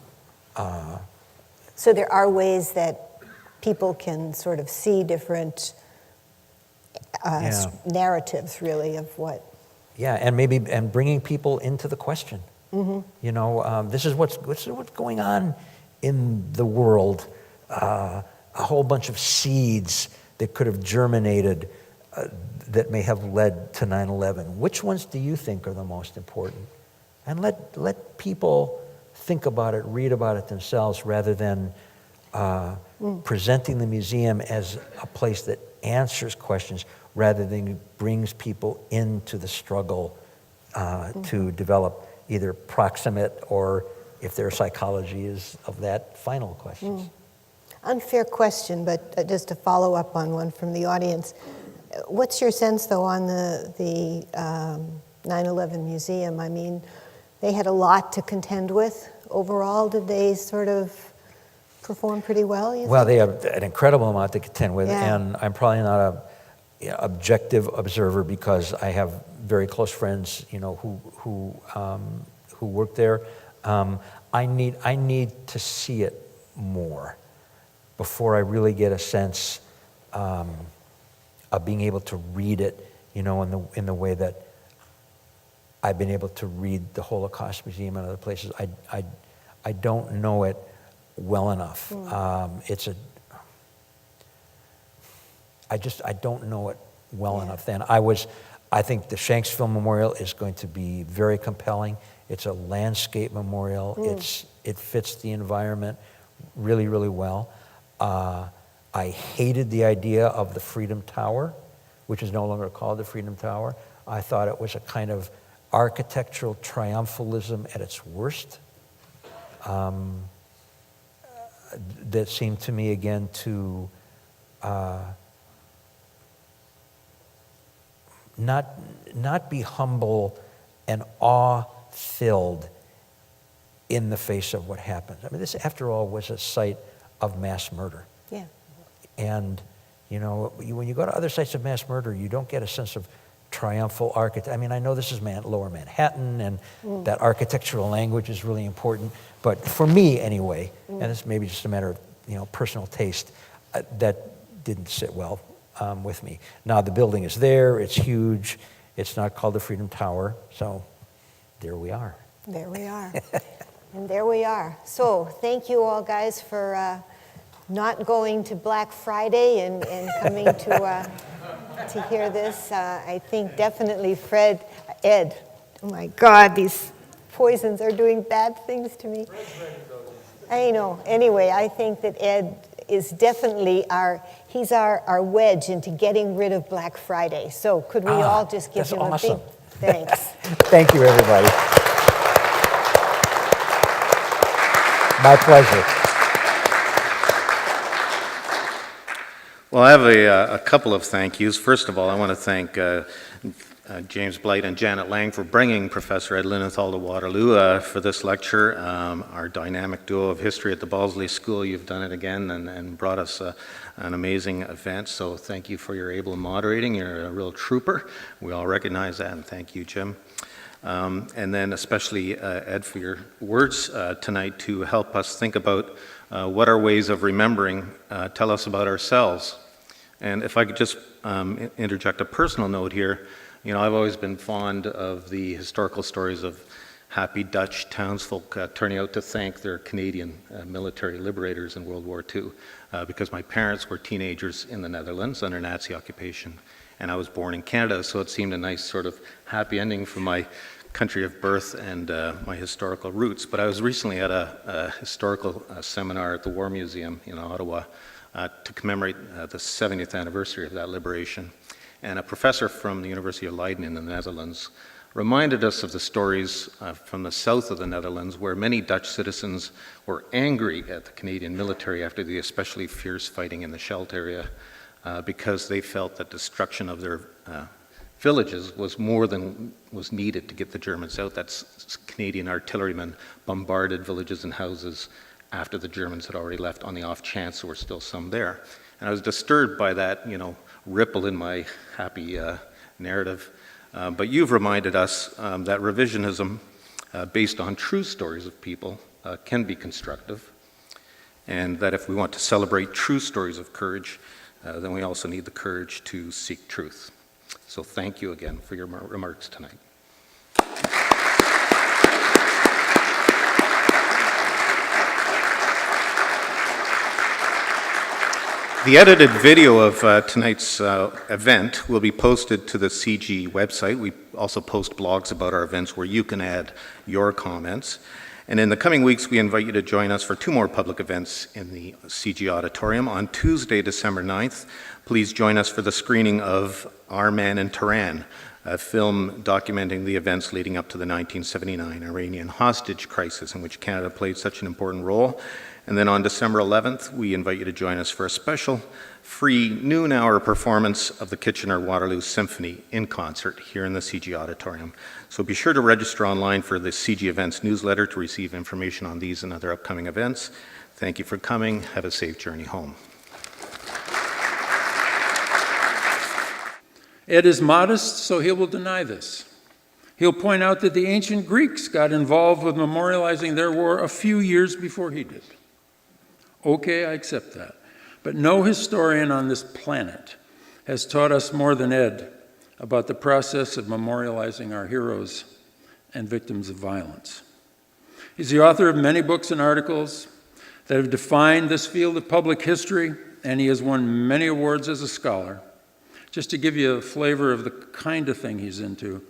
So there are ways that people can sort of see different narratives, really, of what. Yeah, and bringing people into the question. This is what's going on in the world. A whole bunch of seeds that could have germinated that may have led to 9/11. Which ones do you think are the most important? And let people think about it, read about it themselves, rather than presenting the museum as a place that answers questions, rather than brings people into the struggle to develop either proximate or, if their psychology is of that, final questions. Unfair question, but just to follow up on one from the audience. What's your sense, though, on the 9/11 Museum? I mean, they had a lot to contend with. Overall, did they sort of perform pretty well, you Well, think? they have an incredible amount to contend with, and I'm probably not a objective observer because I have very close friends, who work there. I need to see it more before I really get a sense of being able to read it, in the way that I've been able to read the Holocaust Museum and other places. I don't know it well enough. I don't know it well enough. Then I think the Shanksville Memorial is going to be very compelling. It's a landscape memorial. It fits the environment really, really well. I hated the idea of the Freedom Tower, which is no longer called the Freedom Tower. I thought it was a kind of architectural triumphalism at its worst. That seemed to me, again, to not be humble and awe-filled in the face of what happened. I mean, this, after all, was a site of mass murder. Yeah. And, when you go to other sites of mass murder, you don't get a sense of triumphal architecture. I mean, I know this is Lower Manhattan, and that architectural language is really important, but for me, anyway, and it's maybe just a matter of, personal taste, that didn't sit well with me. Now, the building is there, it's huge, it's not called the Freedom Tower, so there we are. There we are. And there we are. So thank you all, guys, for not going to Black Friday and coming to hear this. I think definitely Ed, oh my God, these poisons are doing bad things to me. I know. Anyway, I think that Ed is definitely he's our wedge into getting rid of Black Friday. So could we all just give him awesome. a big thanks? Thank you, everybody. My pleasure. Well, I have a couple of thank yous. First of all, I want to thank James Blight and Janet Lang for bringing Professor Ed Linenthal to Waterloo for this lecture. Our dynamic duo of history at the Balsley School, you've done it again and brought us an amazing event. So thank you for your able moderating. You're a real trooper. We all recognize that, and thank you, Jim. And then especially, Ed, for your words tonight to help us think about what our ways of remembering tell us about ourselves. And if I could just interject a personal note here, you know, I've always been fond of the historical stories of happy Dutch townsfolk turning out to thank their Canadian military liberators in World War II, because my parents were teenagers in the Netherlands under Nazi occupation, and I was born in Canada, so it seemed a nice sort of happy ending for my country of birth and my historical roots. But I was recently at a historical seminar at the War Museum in Ottawa to commemorate the 70th anniversary of that liberation. And a professor from the University of Leiden in the Netherlands reminded us of the stories from the south of the Netherlands where many Dutch citizens were angry at the Canadian military after the especially fierce fighting in the Scheldt area because they felt that destruction of their villages was more than was needed to get the Germans out. That's Canadian artillerymen bombarded villages and houses after the Germans had already left on the off chance there were still some there. And I was disturbed by that, you know, ripple in my happy narrative. But you've reminded us that revisionism based on true stories of people can be constructive, and that if we want to celebrate true stories of courage, then we also need the courage to seek truth. So thank you again for your remarks tonight. The edited video of tonight's event will be posted to the CG website. We also post blogs about our events where you can add your comments. And in the coming weeks, we invite you to join us for 2 more public events in the CG auditorium. On Tuesday, December 9th, please join us for the screening of Our Man in Tehran, a film documenting the events leading up to the 1979 Iranian hostage crisis in which Canada played such an important role. And then on December 11th, we invite you to join us for a special free noon-hour performance of the Kitchener-Waterloo Symphony in concert here in the CG Auditorium. So be sure to register online for the CG Events newsletter to receive information on these and other upcoming events. Thank you for coming. Have a safe journey home. Ed is modest, so he will deny this. He'll point out that the ancient Greeks got involved with memorializing their war a few years before he did. Okay, I accept that. But no historian on this planet has taught us more than Ed about the process of memorializing our heroes and victims of violence. He's the author of many books and articles that have defined this field of public history, and he has won many awards as a scholar. Just to give you a flavor of the kind of thing he's into,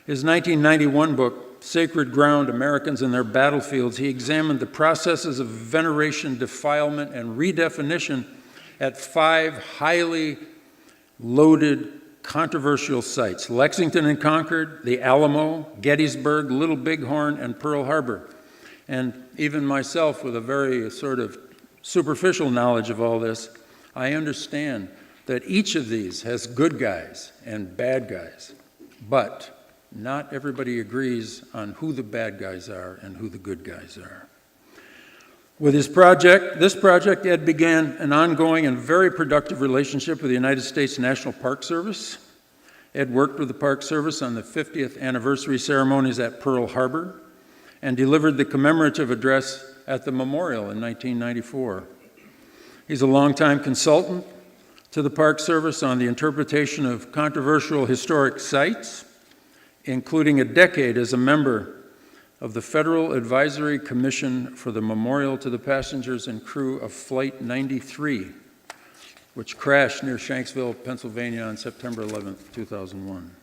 his 1991 book, Sacred Ground, Americans and Their Battlefields, he examined the processes of veneration, defilement, and redefinition at 5 highly loaded, controversial sites: Lexington and Concord, the Alamo, Gettysburg, Little Bighorn, and Pearl Harbor. And even myself, with a very sort of superficial knowledge of all this, I understand that each of these has good guys and bad guys, but not everybody agrees on who the bad guys are and who the good guys are. With this project, Ed began an ongoing and very productive relationship with the United States National Park Service. Ed worked with the Park Service on the 50th anniversary ceremonies at Pearl Harbor and delivered the commemorative address at the memorial in 1994. He's a longtime consultant to the Park Service on the interpretation of controversial historic sites, including a decade as a member of the Federal Advisory Commission for the Memorial to the Passengers and Crew of Flight 93, which crashed near Shanksville, Pennsylvania on September 11, 2001.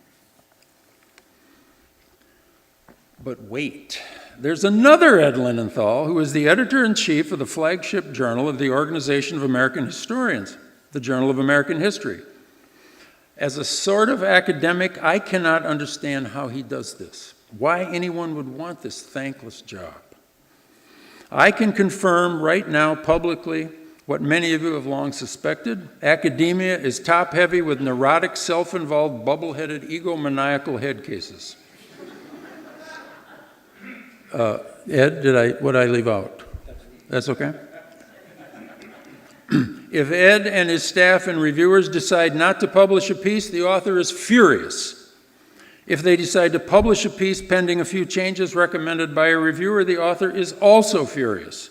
But wait, there's another Ed Linenthal, who is the editor-in-chief of the flagship journal of the Organization of American Historians, the Journal of American History. As a sort of academic, I cannot understand how he does this, why anyone would want this thankless job. I can confirm right now publicly what many of you have long suspected. Academia is top-heavy with neurotic, self-involved, bubble-headed, egomaniacal head cases. Ed, what did I leave out? That's okay? If Ed and his staff and reviewers decide not to publish a piece, the author is furious. If they decide to publish a piece pending a few changes recommended by a reviewer, the author is also furious,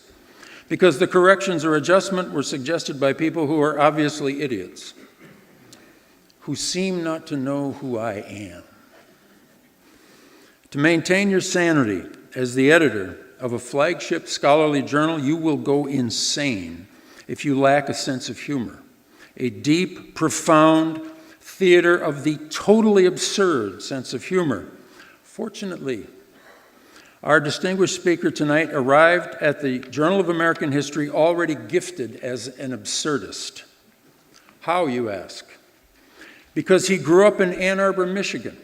because the corrections or adjustment were suggested by people who are obviously idiots, who seem not to know who I am. To maintain your sanity as the editor of a flagship scholarly journal, you will go insane if you lack a sense of humor, a deep, profound theater of the totally absurd sense of humor. Fortunately, our distinguished speaker tonight arrived at the Journal of American History already gifted as an absurdist. How, you ask? Because he grew up in Ann Arbor, Michigan,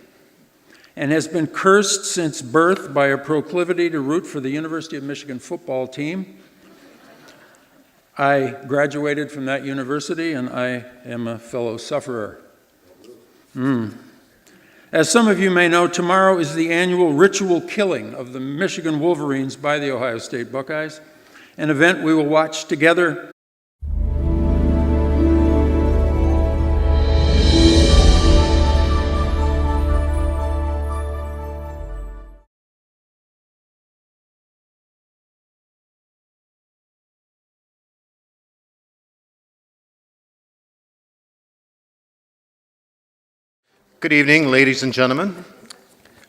and has been cursed since birth by a proclivity to root for the University of Michigan football team. I graduated from that university, and I am a fellow sufferer. As some of you may know, tomorrow is the annual ritual killing of the Michigan Wolverines by the Ohio State Buckeyes, an event we will watch together. Good evening, ladies and gentlemen.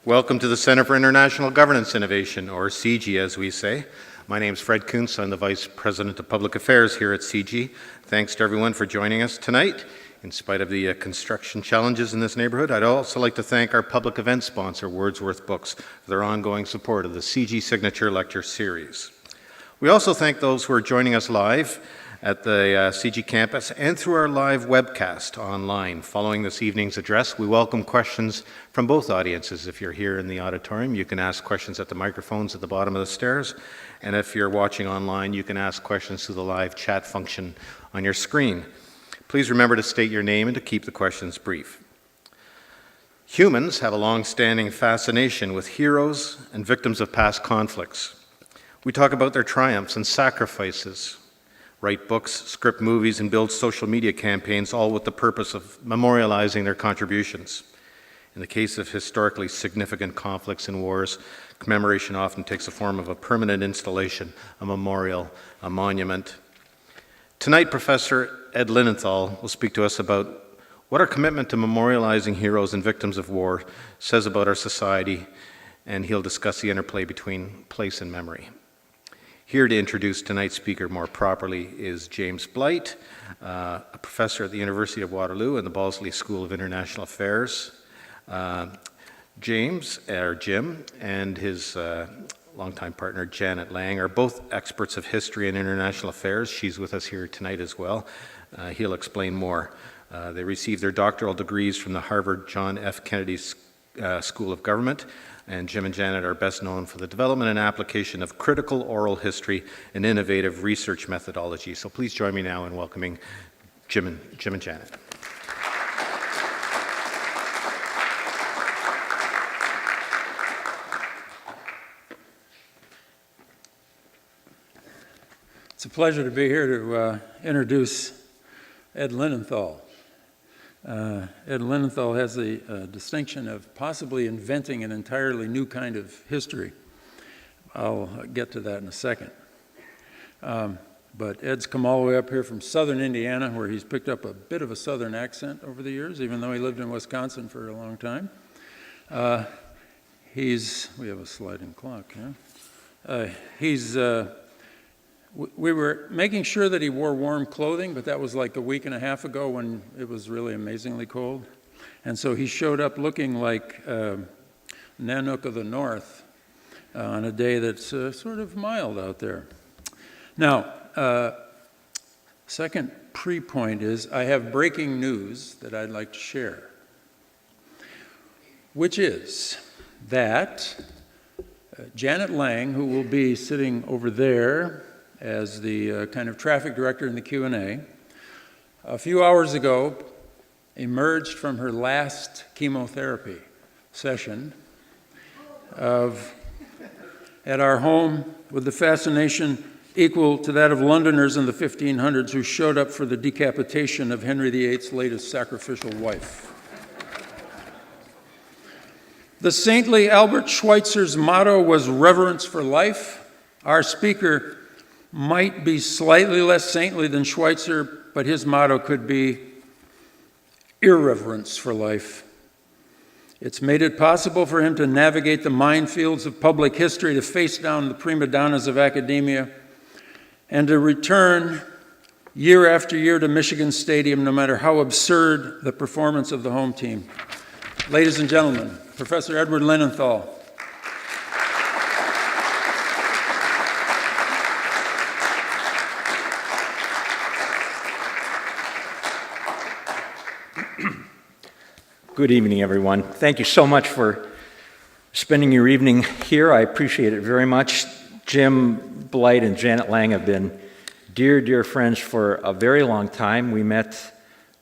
Welcome to the Center for International Governance Innovation, or CG as we say. My name is Fred Kuntz. I'm the Vice President of Public Affairs here at CG. Thanks to everyone for joining us tonight. In spite of the construction challenges in this neighborhood, I'd also like to thank our public event sponsor, Wordsworth Books, for their ongoing support of the CG Signature Lecture Series. We also thank those who are joining us live at the CG campus and through our live webcast online. Following this evening's address, we welcome questions from both audiences. If you're here in the auditorium, you can ask questions at the microphones at the bottom of the stairs. And if you're watching online, you can ask questions through the live chat function on your screen. Please remember to state your name and to keep the questions brief. Humans have a long-standing fascination with heroes and victims of past conflicts. We talk about their triumphs and sacrifices, write books, script movies, and build social media campaigns, all with the purpose of memorializing their contributions. In the case of historically significant conflicts and wars, commemoration often takes the form of a permanent installation, a memorial, a monument. Tonight, Professor Ed Linenthal will speak to us about what our commitment to memorializing heroes and victims of war says about our society, and he'll discuss the interplay between place and memory. Here to introduce tonight's speaker more properly is James Blight, a professor at the University of Waterloo and the Balsley School of International Affairs. Jim, and his longtime partner Janet Lang are both experts of history and international affairs. She's with us here tonight as well. He'll explain more. They received their doctoral degrees from the Harvard John F. Kennedy School of Government. And Jim and Janet are best known for the development and application of critical oral history and innovative research methodology. So please join me now in welcoming Jim and Janet. It's a pleasure to be here to introduce Ed Linenthal. Ed Linenthal has the distinction of possibly inventing an entirely new kind of history. I'll get to that in a second. But Ed's come all the way up here from southern Indiana, where he's picked up a bit of a southern accent over the years, even though he lived in Wisconsin for a long time. We have a sliding clock, yeah? We were making sure that he wore warm clothing, but that was like a week and a half ago when it was really amazingly cold. And so he showed up looking like Nanook of the North on a day that's sort of mild out there. Now, second pre-point is I have breaking news that I'd like to share, which is that Janet Lang, who will be sitting over there as the kind of traffic director in the Q&A, a few hours ago emerged from her last chemotherapy session at our home with the fascination equal to that of Londoners in the 1500s who showed up for the decapitation of Henry VIII's latest sacrificial wife. The saintly Albert Schweitzer's motto was reverence for life. Our speaker might be slightly less saintly than Schweitzer, but his motto could be irreverence for life. It's made it possible for him to navigate the minefields of public history, to face down the prima donnas of academia, and to return year after year to Michigan Stadium, no matter how absurd the performance of the home team. Ladies and gentlemen, Professor Edward Linenthal. Good evening, everyone. Thank you so much for spending your evening here. I appreciate it very much. Jim Blight and Janet Lang have been dear, dear friends for a very long time. We met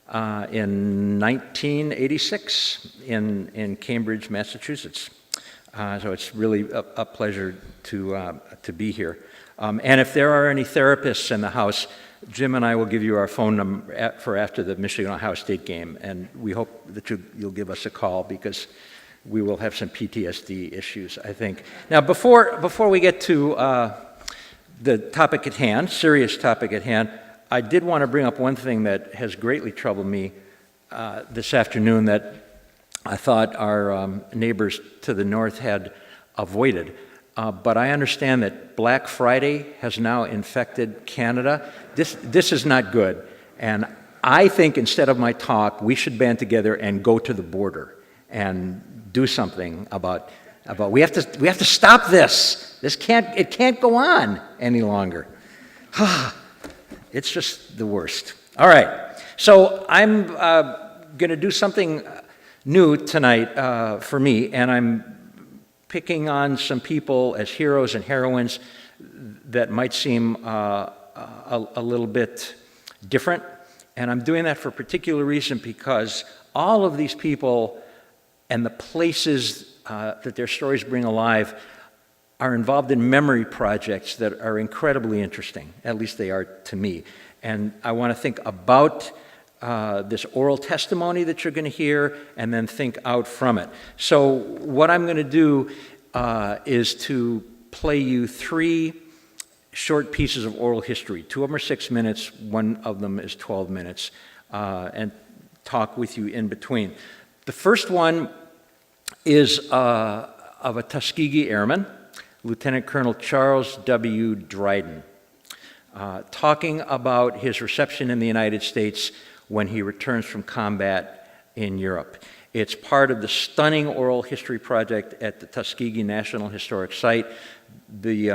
in 1986 in Cambridge, Massachusetts. So it's really a pleasure to be here. And if there are any therapists in the house, Jim and I will give you our phone number for after the Michigan-Ohio State game, and we hope that you'll give us a call because we will have some PTSD issues, I think. Now, before we get to the topic at hand, serious topic at hand, I did want to bring up one thing that has greatly troubled me this afternoon that I thought our neighbors to the north had avoided. But I understand that Black Friday has now infected Canada. This is not good. And I think instead of my talk, we should band together and go to the border and do something about we have to stop this. It can't go on any longer. It's just the worst. All right. So I'm going to do something new tonight for me, and I'm picking on some people as heroes and heroines that might seem a little bit different. And I'm doing that for a particular reason because all of these people and the places that their stories bring alive are involved in memory projects that are incredibly interesting. At least they are to me. And I want to think about this oral testimony that you're going to hear, and then think out from it. So what I'm going to do is to play you 3 short pieces of oral history. 2 of them are 6 minutes, 1 of them is 12 minutes, and talk with you in between. The first one is of a Tuskegee Airman, Lieutenant Colonel Charles W. Dryden, talking about his reception in the United States when he returns from combat in Europe. It's part of the stunning oral history project at the Tuskegee National Historic Site. The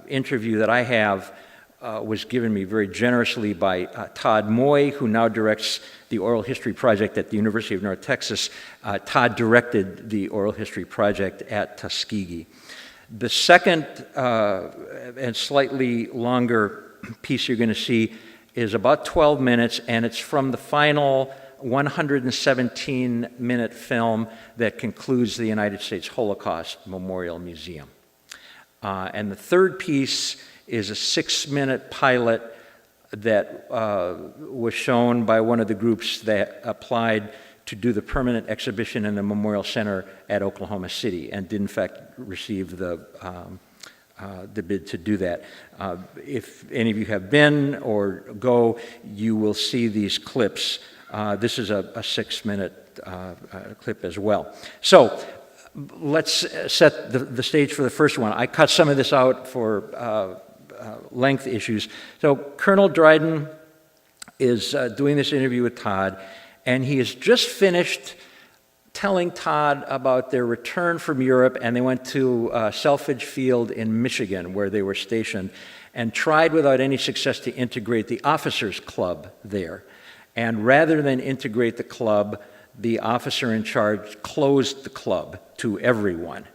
interview that I have was given me very generously by Todd Moy, who now directs the oral history project at the University of North Texas. Todd directed the oral history project at Tuskegee. The second and slightly longer piece you're going to see is about 12 minutes, and it's from the final 117-minute film that concludes the United States Holocaust Memorial Museum. And the third piece is a 6-minute pilot that was shown by one of the groups that applied to do the permanent exhibition in the Memorial Center at Oklahoma City and did in fact receive the bid to do that. If any of you have been or go, you will see these clips. This is a 6-minute clip as well. So let's set the stage for the first one. I cut some of this out for length issues. So Colonel Dryden is doing this interview with Todd, and he has just finished telling Todd about their return from Europe, and they went to Selfridge Field in Michigan, where they were stationed, and tried without any success to integrate the officers' club there. And rather than integrate the club, the officer in charge closed the club to everyone,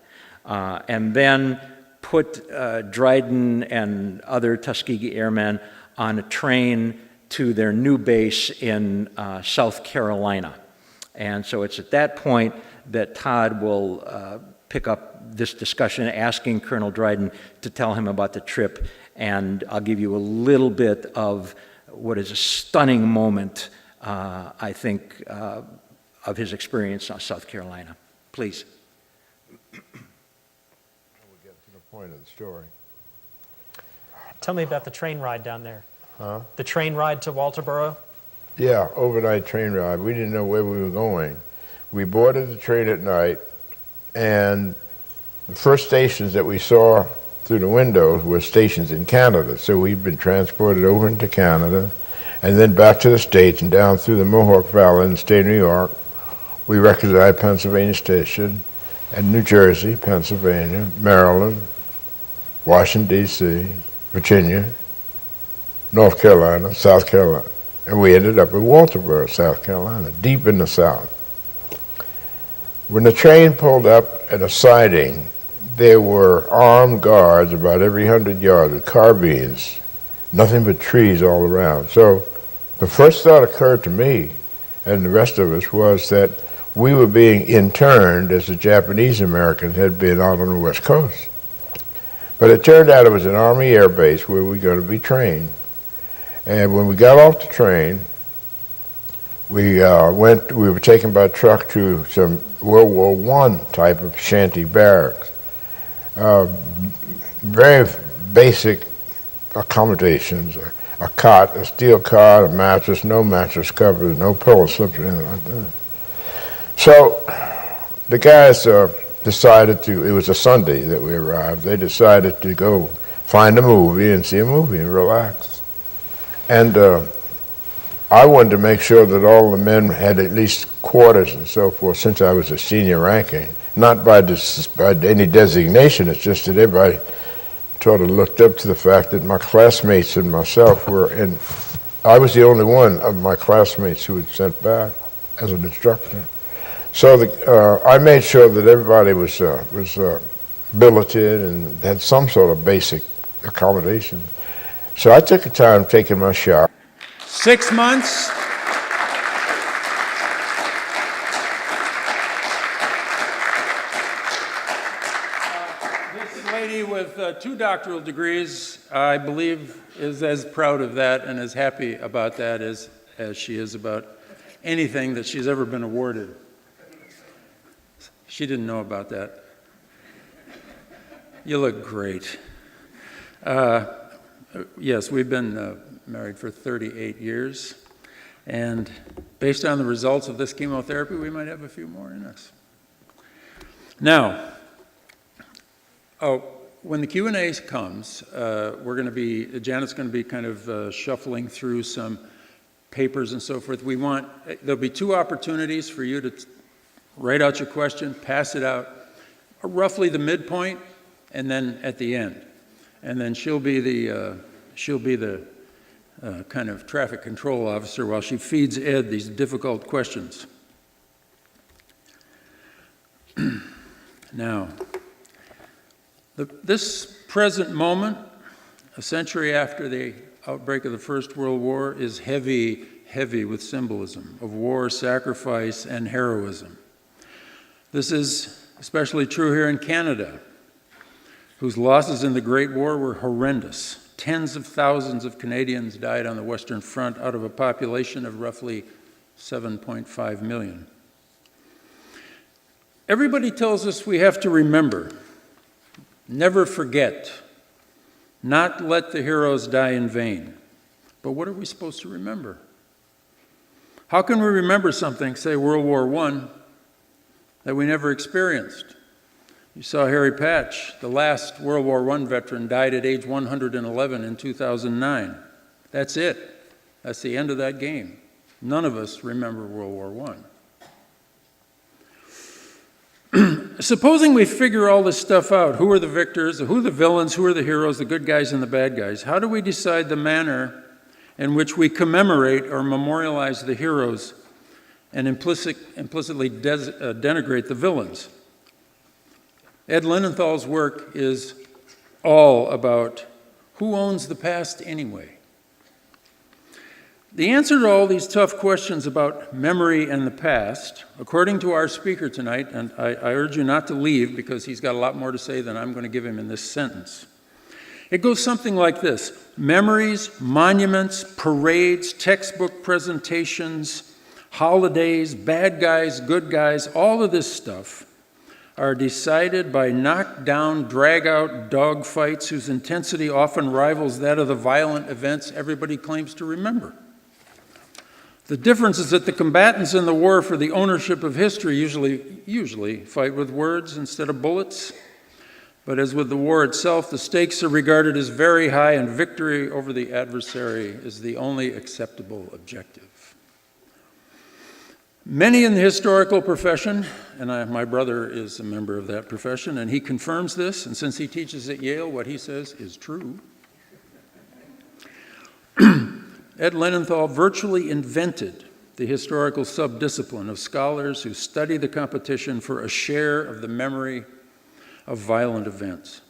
and then put Dryden and other Tuskegee Airmen on a train to their new base in South Carolina. And so it's at that point that Todd will pick up this discussion, asking Colonel Dryden to tell him about the trip. And I'll give you a little bit of what is a stunning moment, I think, of his experience in South Carolina. Please. We'll get to the point of the story. Tell me about the train ride down there. Huh? The train ride to Walterboro? Yeah, overnight train ride. We didn't know where we were going. We boarded the train at night, and the first stations that we saw through the windows were stations in Canada. So we'd been transported over into Canada, and then back to the States and down through the Mohawk Valley in the state of New York. We recognized Pennsylvania Station, and New Jersey, Pennsylvania, Maryland, Washington, D.C., Virginia, North Carolina, South Carolina. And we ended up in Walterboro, South Carolina, deep in the South. When the train pulled up at a siding, there were armed guards about every 100 yards with carbines, nothing but trees all around. So the first thought occurred to me and the rest of us was that we were being interned as the Japanese Americans had been out on the West Coast. But it turned out it was an Army air base where we were going to be trained. And when we got off the train, we were taken by truck to some World War I type of shanty barracks. Very basic accommodations, a cot, a steel cot, a mattress, no mattress covers, no pillow slips, or anything like that. So the guys decided to, it was a Sunday that we arrived, they decided to go find a movie and see a movie and relax. And I wanted to make sure that all the men had at least quarters and so forth, since I was a senior ranking. Not by any designation, it's just that everybody sort of looked up to the fact that my classmates and myself were in, I was the only one of my classmates who was sent back as an instructor. So I made sure that everybody was billeted and had some sort of basic accommodation. So I took the time taking my shower. 6 months. This lady with 2 doctoral degrees, I believe, is as proud of that and as happy about that as she is about anything that she's ever been awarded. She didn't know about that. You look great. Yes, we've been married for 38 years, and based on the results of this chemotherapy, we might have a few more in us. Now, when the Q&A comes, Janet's going to be kind of shuffling through some papers and so forth. There'll be 2 opportunities for you to write out your question, pass it out, roughly the midpoint, and then at the end. And then she'll be the kind of traffic control officer while she feeds Ed these difficult questions. Now, this present moment, a century after the outbreak of the First World War, is heavy, heavy with symbolism of war, sacrifice, and heroism. This is especially true here in Canada, whose losses in the Great War were horrendous. Tens of thousands of Canadians died on the Western Front out of a population of roughly 7.5 million. Everybody tells us we have to remember, never forget, not let the heroes die in vain. But what are we supposed to remember? How can we remember something, say World War I, that we never experienced? You saw Harry Patch, the last World War I veteran, died at age 111 in 2009. That's it. That's the end of that game. None of us remember World War I. Supposing we figure all this stuff out, who are the victors, who are the villains, who are the heroes, the good guys and the bad guys, how do we decide the manner in which we commemorate or memorialize the heroes and implicitly denigrate the villains? Ed Linenthal's work is all about who owns the past anyway. The answer to all these tough questions about memory and the past, according to our speaker tonight, and I urge you not to leave because he's got a lot more to say than I'm going to give him in this sentence. It goes something like this: memories, monuments, parades, textbook presentations, holidays, bad guys, good guys, all of this stuff are decided by knockdown, drag-out dogfights whose intensity often rivals that of the violent events everybody claims to remember. The difference is that the combatants in the war for the ownership of history usually fight with words instead of bullets. But as with the war itself, the stakes are regarded as very high, and victory over the adversary is the only acceptable objective. Many in the historical profession, and my brother is a member of that profession, and he confirms this, and since he teaches at Yale, what he says is true. Ed Linenthal virtually invented the historical subdiscipline of scholars who study the competition for a share of the memory of violent events.